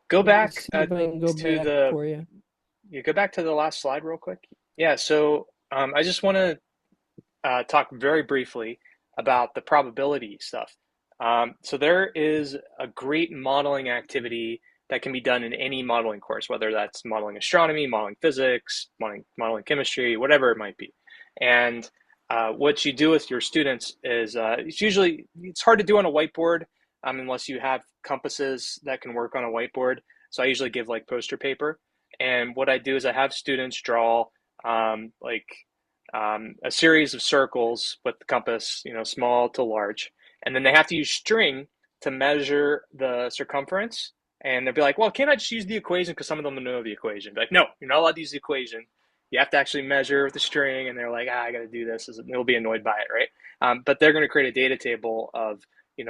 Go Let me back see if I can go to back for you. go back to the last slide real quick. Yeah, so I just want to talk very briefly about the probability stuff. So there is a great modeling activity that can be done in any modeling course, whether that's modeling astronomy, modeling physics, modeling chemistry, whatever it might be. And what you do with your students is it's hard to do on a whiteboard unless you have compasses that can work on a whiteboard. So I usually give like poster paper. And what I do is I have students draw a series of circles with the compass, small to large. And then they have to use string to measure the circumference. And they'll be like, well, can't I just use the equation? Because some of them don't know the equation. Be like, no, you're not allowed to use the equation. You have to actually measure with the string. And they're like, I got to do this. They'll be annoyed by it, right? But they're going to create a data table of,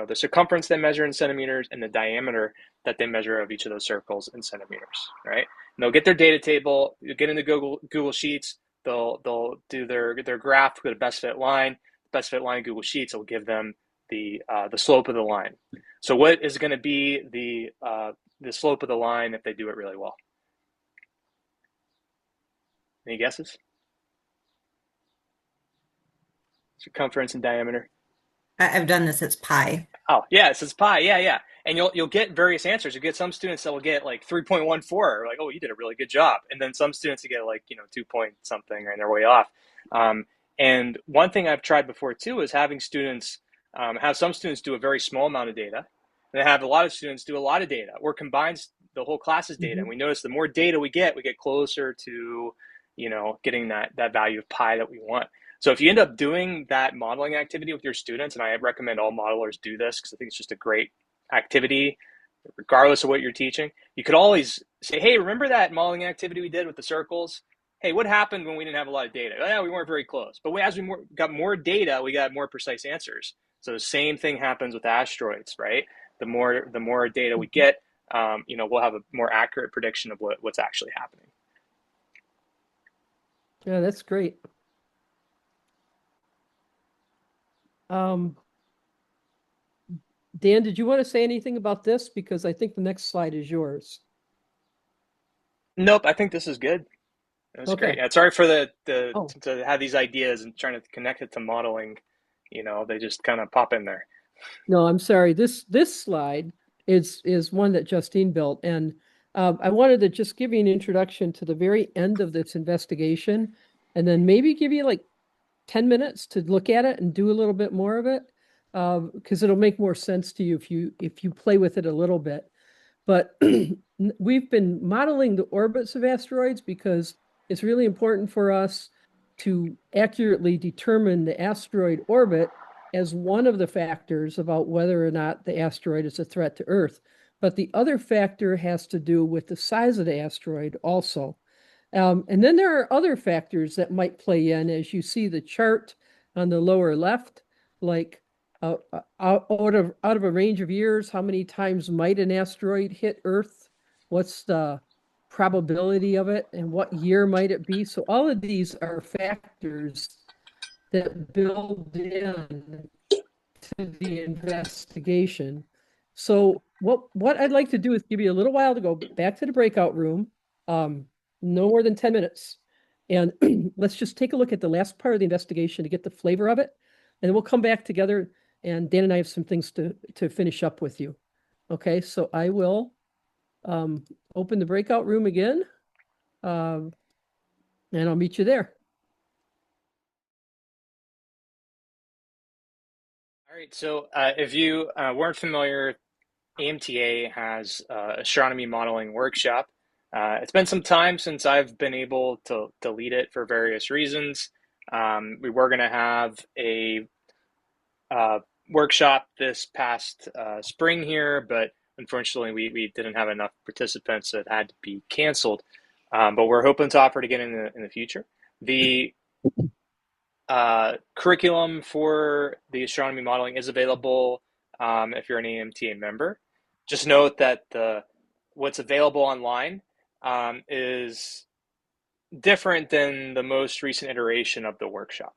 the circumference they measure in centimeters and the diameter that they measure of each of those circles in centimeters, right? And they'll get their data table, get into Google Sheets. They'll do their graph with a best fit line. Best fit line in Google Sheets will give them the slope of the line. So what is going to be the slope of the line if they do it really well? Any guesses? Circumference and diameter. I've done this. It's pi. Oh, yes, it's pi. Yeah. And you'll get various answers. You get some students that will get like 3.14, like, oh, you did a really good job. And then some students will get like, 2 point something, and they're way off. And one thing I've tried before too is having students have some students do a very small amount of data, and have a lot of students do a lot of data, or combines the whole class's data. Mm-hmm. And we notice the more data we get closer to, getting that value of pi that we want. So if you end up doing that modeling activity with your students, and I recommend all modelers do this because I think it's just a great activity, regardless of what you're teaching, you could always say, hey, remember that modeling activity we did with the circles? Hey, what happened when we didn't have a lot of data? Yeah, we weren't very close. But as we got more data, we got more precise answers. So the same thing happens with asteroids, right? The more data we get, we'll have a more accurate prediction of what's actually happening. Yeah, that's great. Dan, did you want to say anything about this? Because I think the next slide is yours. Nope, I think this is good. It was great. Yeah, sorry for to have these ideas and trying to connect it to modeling. They just kind of pop in there. No, I'm sorry. This slide is one that Justine built, and I wanted to just give you an introduction to the very end of this investigation, and then maybe give you like 10 minutes to look at it and do a little bit more of it, because it'll make more sense to you if you play with it a little bit. But we've been modeling the orbits of asteroids because it's really important for us to accurately determine the asteroid orbit as one of the factors about whether or not the asteroid is a threat to Earth. But the other factor has to do with the size of the asteroid also. And then there are other factors that might play in, as you see the chart on the lower left, like out of a range of years, how many times might an asteroid hit Earth? What's the probability of it, and what year might it be? So all of these are factors that build in to the investigation. So what I'd like to do is give you a little while to go back to the breakout room, um, no more than 10 minutes. And let's just take a look at the last part of the investigation to get the flavor of it. And then we'll come back together, and Dan and I have some things to finish up with you. Okay, so I will open the breakout room again, and I'll meet you there. All right, so if you weren't familiar, AMTA has astronomy modeling workshop. It's been some time since I've been able to lead it for various reasons. We were going to have a workshop this past spring here, but unfortunately we didn't have enough participants, so it had to be canceled. But we're hoping to offer it again in the future. The curriculum for the astronomy modeling is available if you're an AMTA member. Just note that what's available online is different than the most recent iteration of the workshop.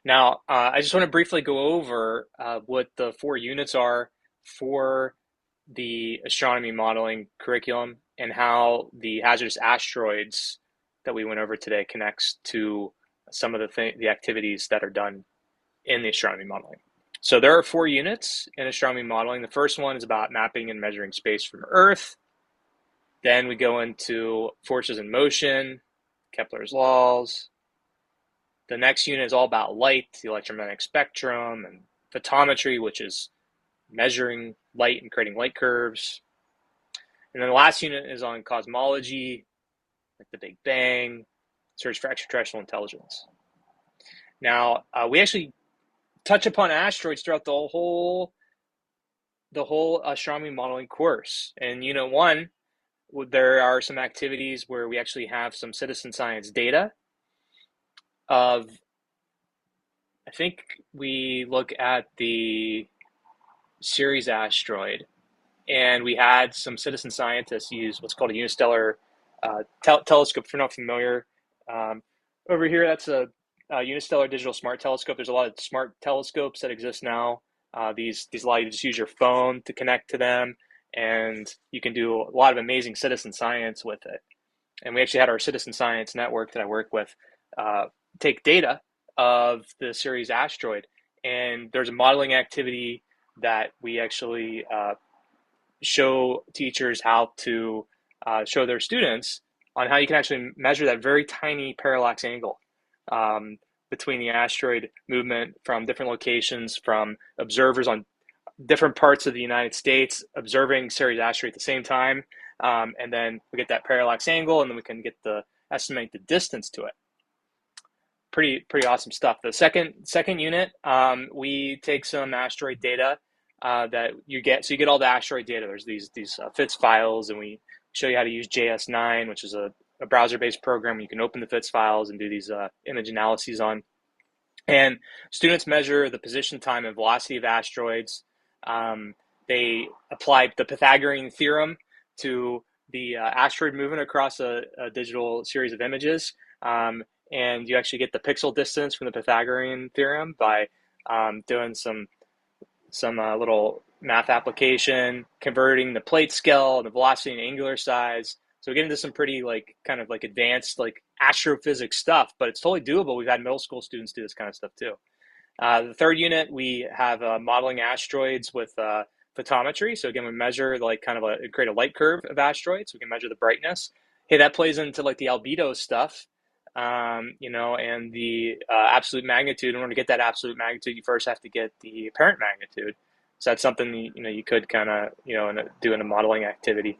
Now, I just want to briefly go over what the 4 units are for the astronomy modeling curriculum and how the hazardous asteroids that we went over today connects to some of the activities that are done in the astronomy modeling. So there are 4 units in astronomy modeling. The first one is about mapping and measuring space from Earth. Then we go into forces in motion, Kepler's laws. The next unit is all about light, the electromagnetic spectrum, and photometry, which is measuring light and creating light curves. And then the last unit is on cosmology, like the Big Bang, search for extraterrestrial intelligence. Now, we actually touch upon asteroids throughout the whole astronomy modeling course. In Unit 1, there are some activities where we actually have some citizen science data of, I think we look at the Ceres asteroid, and we had some citizen scientists use what's called a unistellar telescope. If you're not familiar, over here, that's a unistellar digital smart telescope. There's a lot of smart telescopes that exist now. These allow you to just use your phone to connect to them, and you can do a lot of amazing citizen science with it. And we actually had our citizen science network that I work with take data of the Ceres asteroid, and there's a modeling activity that we actually show teachers how to show their students on how you can actually measure that very tiny parallax angle between the asteroid movement from different locations, from observers on different parts of the United States observing Ceres asteroid at the same time, and then we get that parallax angle, and then we can estimate the distance to it. Pretty awesome stuff. The second unit, we take some asteroid data that you get. So you get all the asteroid data. There's these FITS files, and we show you how to use JS9, which is a browser-based program. You can open the FITS files and do these image analyses on. And students measure the position, time, and velocity of asteroids. They applied the Pythagorean theorem to the asteroid movement across a digital series of images. And you actually get the pixel distance from the Pythagorean theorem by doing some little math application, converting the plate scale, the velocity and angular size. So we get into some pretty kind of advanced astrophysics stuff, but it's totally doable. We've had middle school students do this kind of stuff too. The third unit, we have modeling asteroids with photometry. So again, we measure create a light curve of asteroids. So we can measure the brightness. Hey, that plays into the albedo stuff. And the absolute magnitude. In order to get that absolute magnitude, you first have to get the apparent magnitude. So that's something you could kind of do in a modeling activity.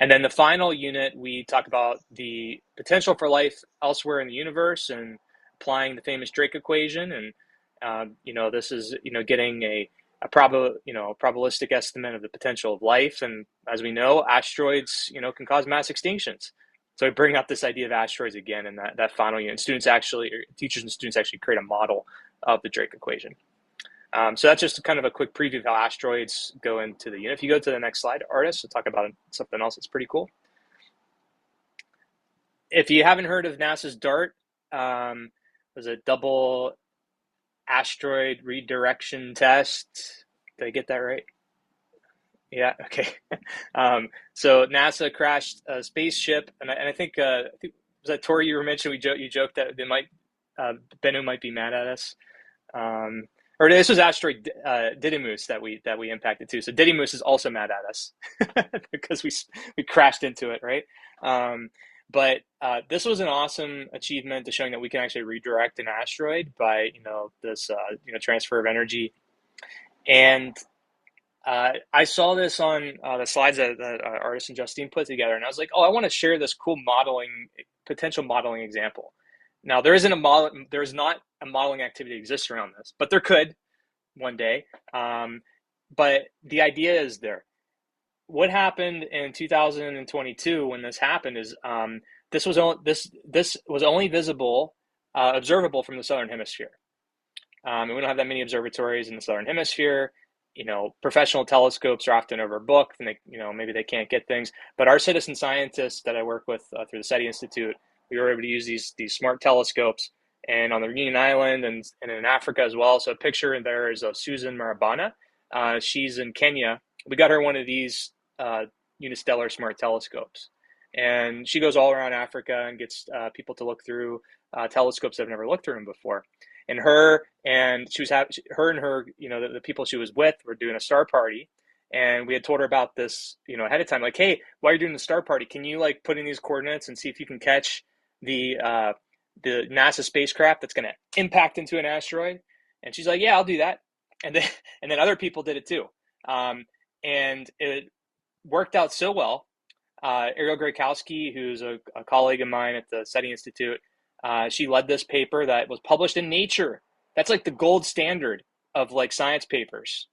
And then the final unit, we talk about the potential for life elsewhere in the universe and applying the famous Drake equation. And this is getting a probabilistic estimate of the potential of life. And as we know, asteroids can cause mass extinctions. So I bring up this idea of asteroids again in that final unit. Teachers and students actually create a model of the Drake equation. So that's just kind of a quick preview of how asteroids go into the unit. If you go to the next slide, Ardis, we'll talk about something else that's pretty cool. If you haven't heard of NASA's DART, was a double asteroid redirection test. Did I get that right? Yeah, okay. So NASA crashed a spaceship, and I think, was that Tori you were mentioning? You joked that they might, Bennu might be mad at us. Or this was asteroid Didymos that we impacted too. So Didymos is also mad at us because we crashed into it, right? But this was an awesome achievement to showing that we can actually redirect an asteroid by this transfer of energy. And I saw this on the slides that Ardis and Justine put together, and I was like, oh, I want to share this cool potential modeling example. Now, there is not a modeling activity that exists around this, but there could one day. But the idea is there. What happened in 2022 when this happened is this was only visible, observable from the southern hemisphere. And we don't have that many observatories in the southern hemisphere. Professional telescopes are often overbooked, and maybe they can't get things. But our citizen scientists that I work with through the SETI Institute, we were able to use these smart telescopes, and on the Reunion Island and in Africa as well. So a picture there is of Susan Marabana. She's in Kenya. We got her one of these unistellar smart telescopes, and she goes all around Africa and gets people to look through telescopes that have never looked through them before. And her and her, the people she was with were doing a star party, and we had told her about this, ahead of time, like, hey, while you're doing the star party, can you put in these coordinates and see if you can catch the NASA spacecraft that's going to impact into an asteroid? And she's like, yeah, I'll do that. And then other people did it too, and it worked out so well. Ariel Grykowski, who's a colleague of mine at the SETI Institute, she led this paper that was published in Nature. That's the gold standard of science papers,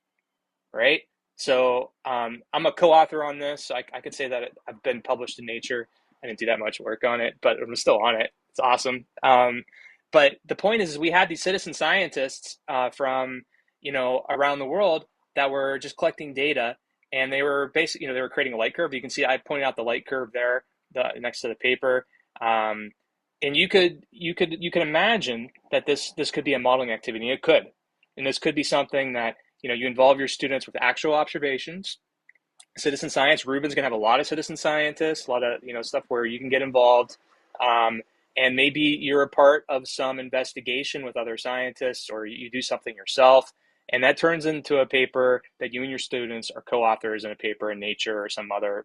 right? So I'm a co-author on this. I could say that I've been published in Nature. I didn't do that much work on it, but I'm still on it. It's awesome. But the point is we had these citizen scientists from around the world that were just collecting data, and they were basically they were creating a light curve. You can see I pointed out the light curve there, next to the paper. And you could imagine that this could be a modeling activity. It could, and this could be something that you involve your students with actual observations. Citizen science, Rubin's gonna have a lot of citizen scientists, a lot of stuff where you can get involved, and maybe you're a part of some investigation with other scientists, or you do something yourself, and that turns into a paper that you and your students are co-authors in a paper in Nature or some other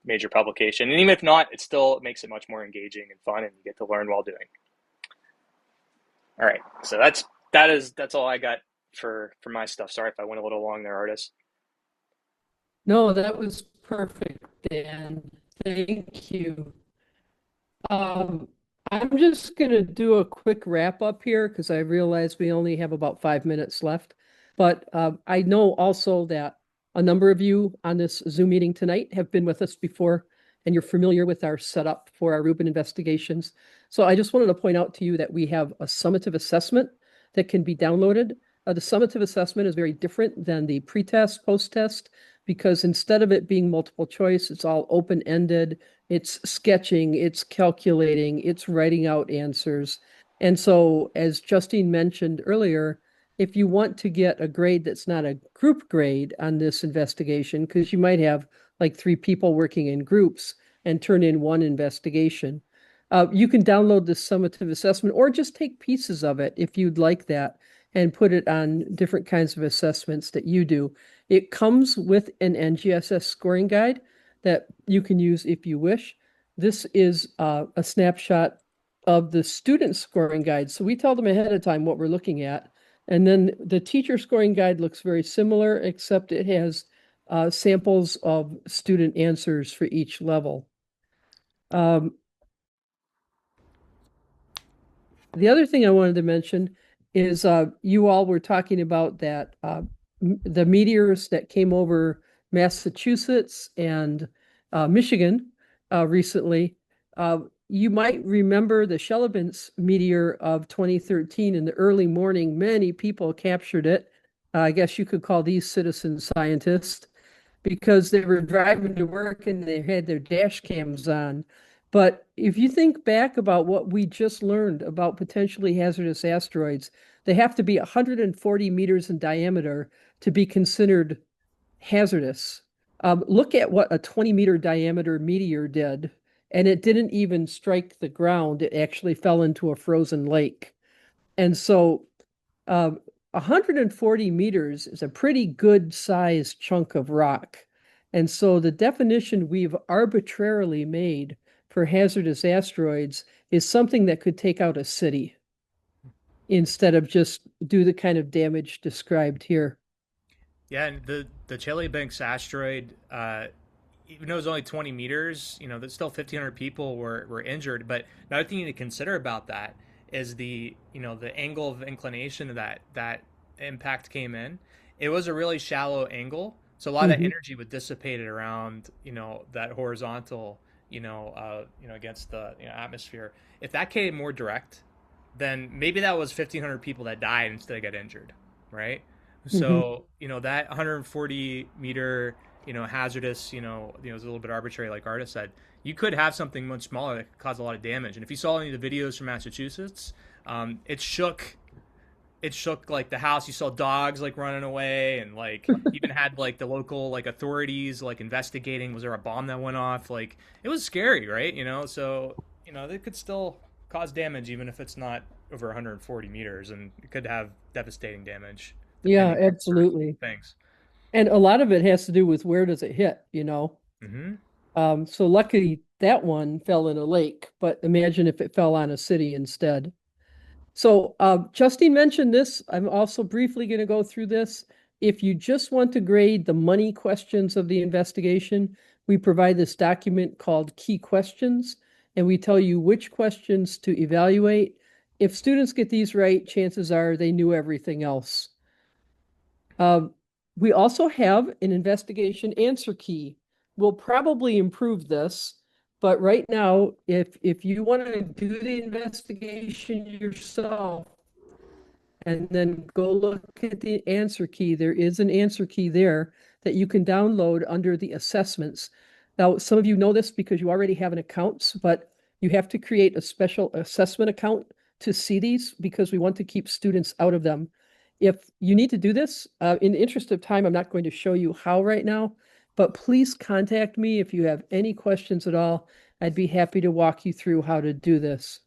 major publication. And even if not, it still makes it much more engaging and fun, and you get to learn while doing. All right, so that's all I got for my stuff. Sorry if I went a little long there, Ardis. No, that was perfect, Dan. Thank you. I'm just going to do a quick wrap up here because I realize we only have about 5 minutes left. But I know also that a number of you on this Zoom meeting tonight have been with us before, and you're familiar with our setup for our Rubin investigations. So I just wanted to point out to you that we have a summative assessment that can be downloaded. The summative assessment is very different than the pre-test, post-test, because instead of it being multiple choice, it's all open-ended. It's sketching, it's calculating, it's writing out answers. And so, as Justine mentioned earlier, if you want to get a grade that's not a group grade on this investigation, because you might have 3 people working in groups and turn in one investigation, you can download the summative assessment or just take pieces of it if you'd like that and put it on different kinds of assessments that you do. It comes with an NGSS scoring guide that you can use if you wish. This is a snapshot of the student scoring guide. So we tell them ahead of time what we're looking at. And then the teacher scoring guide looks very similar, except it has samples of student answers for each level. The other thing I wanted to mention is you all were talking about that the meteors that came over Massachusetts and Michigan recently. you might remember the Chelabinsk meteor of 2013 in the early morning. Many people captured it. I guess you could call these citizen scientists because they were driving to work and they had their dash cams on. But if you think back about what we just learned about potentially hazardous asteroids, they have to be 140 meters in diameter to be considered hazardous. Look at what a 20-meter diameter meteor did, and it didn't even strike the ground. It actually fell into a frozen lake. And so 140 meters is a pretty good sized chunk of rock. And so the definition we've arbitrarily made for hazardous asteroids is something that could take out a city instead of just do the kind of damage described here. Yeah, and the Chelyabinsk asteroid, even though it was only 20 meters, there's still 1,500 people were injured. But another thing you need to consider about that is the angle of inclination that impact came in. It was a really shallow angle, so a lot of energy was dissipated around that horizontal against the atmosphere. If that came more direct, then maybe that was 1,500 people that died instead of got injured, right? So, that 140-meter, hazardous, it was a little bit arbitrary, like Ardis said. You could have something much smaller that could cause a lot of damage. And if you saw any of the videos from Massachusetts, it shook like the house. You saw dogs like running away, and like even had like the local like authorities like investigating, was there a bomb that went off? Like it was scary, right? So they could still cause damage even if it's not over 140 meters, and it could have devastating damage. Yeah, Depending on absolutely. things. And a lot of it has to do with where does it hit, Mm-hmm. So luckily that one fell in a lake, but imagine if it fell on a city instead. So Justine mentioned this. I'm also briefly going to go through this. If you just want to grade the money questions of the investigation, we provide this document called Key Questions, and we tell you which questions to evaluate. If students get these right, chances are they knew everything else. We also have an investigation answer key. We'll probably improve this, but right now, if you want to do the investigation yourself and then go look at the answer key, there is an answer key there that you can download under the assessments. Now, some of you know this because you already have an account, but you have to create a special assessment account to see these because we want to keep students out of them. If you need to do this, in the interest of time, I'm not going to show you how right now, but please contact me if you have any questions at all. I'd be happy to walk you through how to do this.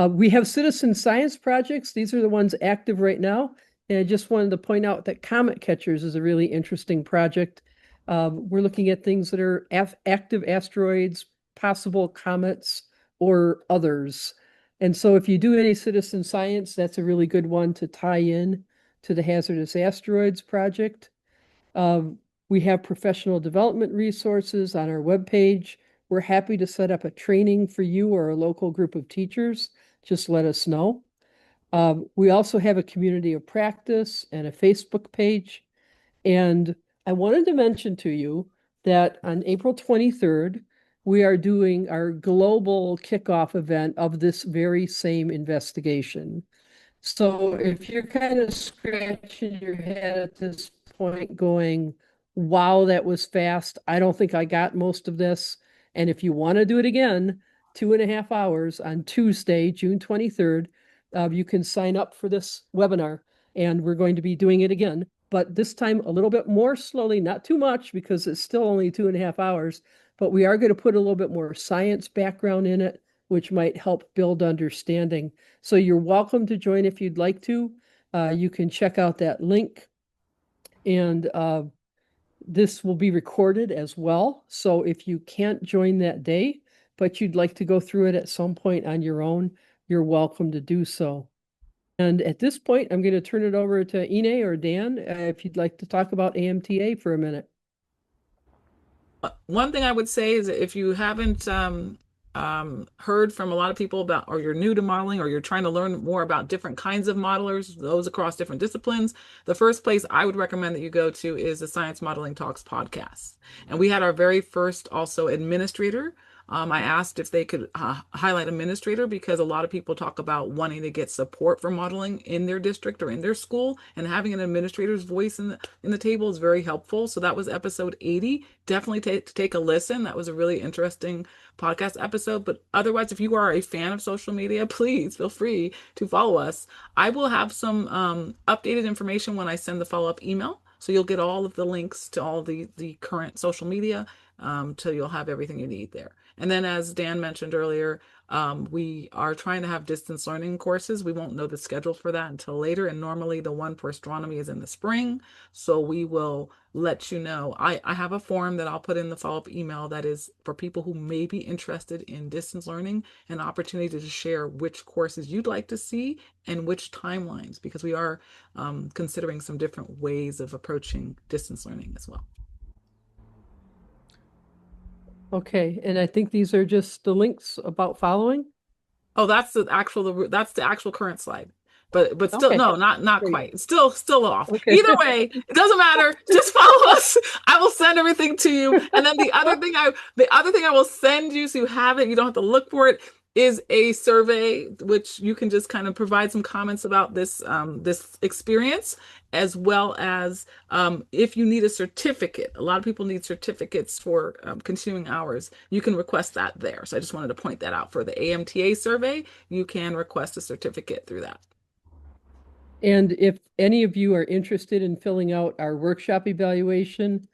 We have citizen science projects. These are the ones active right now. And I just wanted to point out that Comet Catchers is a really interesting project. We're looking at things that are active asteroids, possible comets, or others. And so if you do any citizen science, that's a really good one to tie in to the Hazardous Asteroids project. We have professional development resources on our webpage. We're happy to set up a training for you or a local group of teachers. Just let us know. We also have a community of practice and a Facebook page. And I wanted to mention to you that on April 23rd, we are doing our global kickoff event of this very same investigation. So if you're kind of scratching your head at this point going, wow, that was fast. I don't think I got most of this. And if you want to do it again, 2.5 hours on Tuesday, June 23rd, you can sign up for this webinar and we're going to be doing it again, but this time a little bit more slowly, not too much because it's still only 2.5 hours, but we are going to put a little bit more science background in it, which might help build understanding. So you're welcome to join if you'd like to. You can check out that link, and this will be recorded as well. So if you can't join that day, but you'd like to go through it at some point on your own, you're welcome to do so. And at this point, I'm going to turn it over to Ine or Dan if you'd like to talk about AMTA for a minute. One thing I would say is that if you haven't heard from a lot of people about, or you're new to modeling, or you're trying to learn more about different kinds of modelers, those across different disciplines, the first place I would recommend that you go to is the Science Modeling Talks podcast. And we had our very first also administrator I asked if they could highlight administrator, because a lot of people talk about wanting to get support for modeling in their district or in their school, and having an administrator's voice in the table is very helpful. So that was episode 80. Definitely take a listen. That was a really interesting podcast episode. But otherwise, if you are a fan of social media, please feel free to follow us. I will have some updated information when I send the follow-up email. So you'll get all of the links to all the current social media, so you'll have everything you need there. And then, as Dan mentioned earlier, we are trying to have distance learning courses. We won't know the schedule for that until later. And normally the one for astronomy is in the spring. So we will let you know. I have a form that I'll put in the follow-up email that is for people who may be interested in distance learning, an opportunity to share which courses you'd like to see and which timelines, because we are considering some different ways of approaching distance learning as well. Okay, and I think these are just the links about following. Oh, that's the actual current slide. But still, Okay. no, not Great. quite. Still off. Okay. Either way, it doesn't matter. Just follow us. I will send everything to you. And then the other thing I will send you, so you have it, you don't have to look for it, is a survey, which you can just kind of provide some comments about this this experience, as well as if you need a certificate. A lot of people need certificates for continuing hours. You can request that there. So I just wanted to point that out. For the AMTA survey, you can request a certificate through that. And if any of you are interested in filling out our workshop evaluation,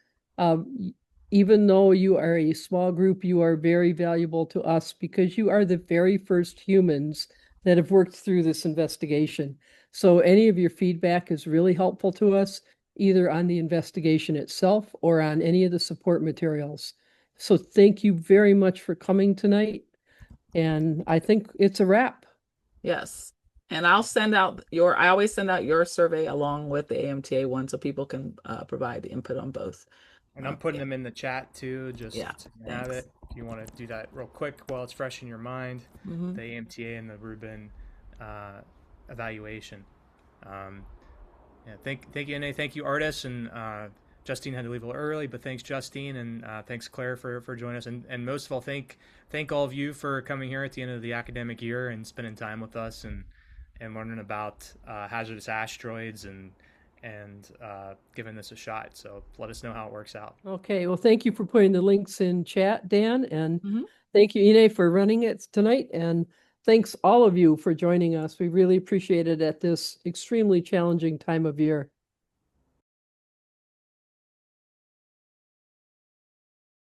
even though you are a small group, you are very valuable to us, because you are the very first humans that have worked through this investigation. So any of your feedback is really helpful to us, either on the investigation itself or on any of the support materials. So thank you very much for coming tonight. And I think it's a wrap. Yes. And I always send out your survey along with the AMTA one, so people can provide input on both. And I'm putting them in the chat too, just Yeah, so you have it. If you want to do that real quick while it's fresh in your mind, Mm-hmm. the AMTA and the Rubin evaluation. Yeah, thank you, NA. Thank you, Ardis, and Justine had to leave a little early, but thanks, Justine, and thanks, Claire, for joining us, and most of all, thank all of you for coming here at the end of the academic year and spending time with us and learning about hazardous asteroids and giving this a shot. So let us know how it works out. Okay, well, thank you for putting the links in chat, Dan, and Mm-hmm. thank you, Ine, for running it tonight, and thanks all of you for joining us. We really appreciate it at this extremely challenging time of year.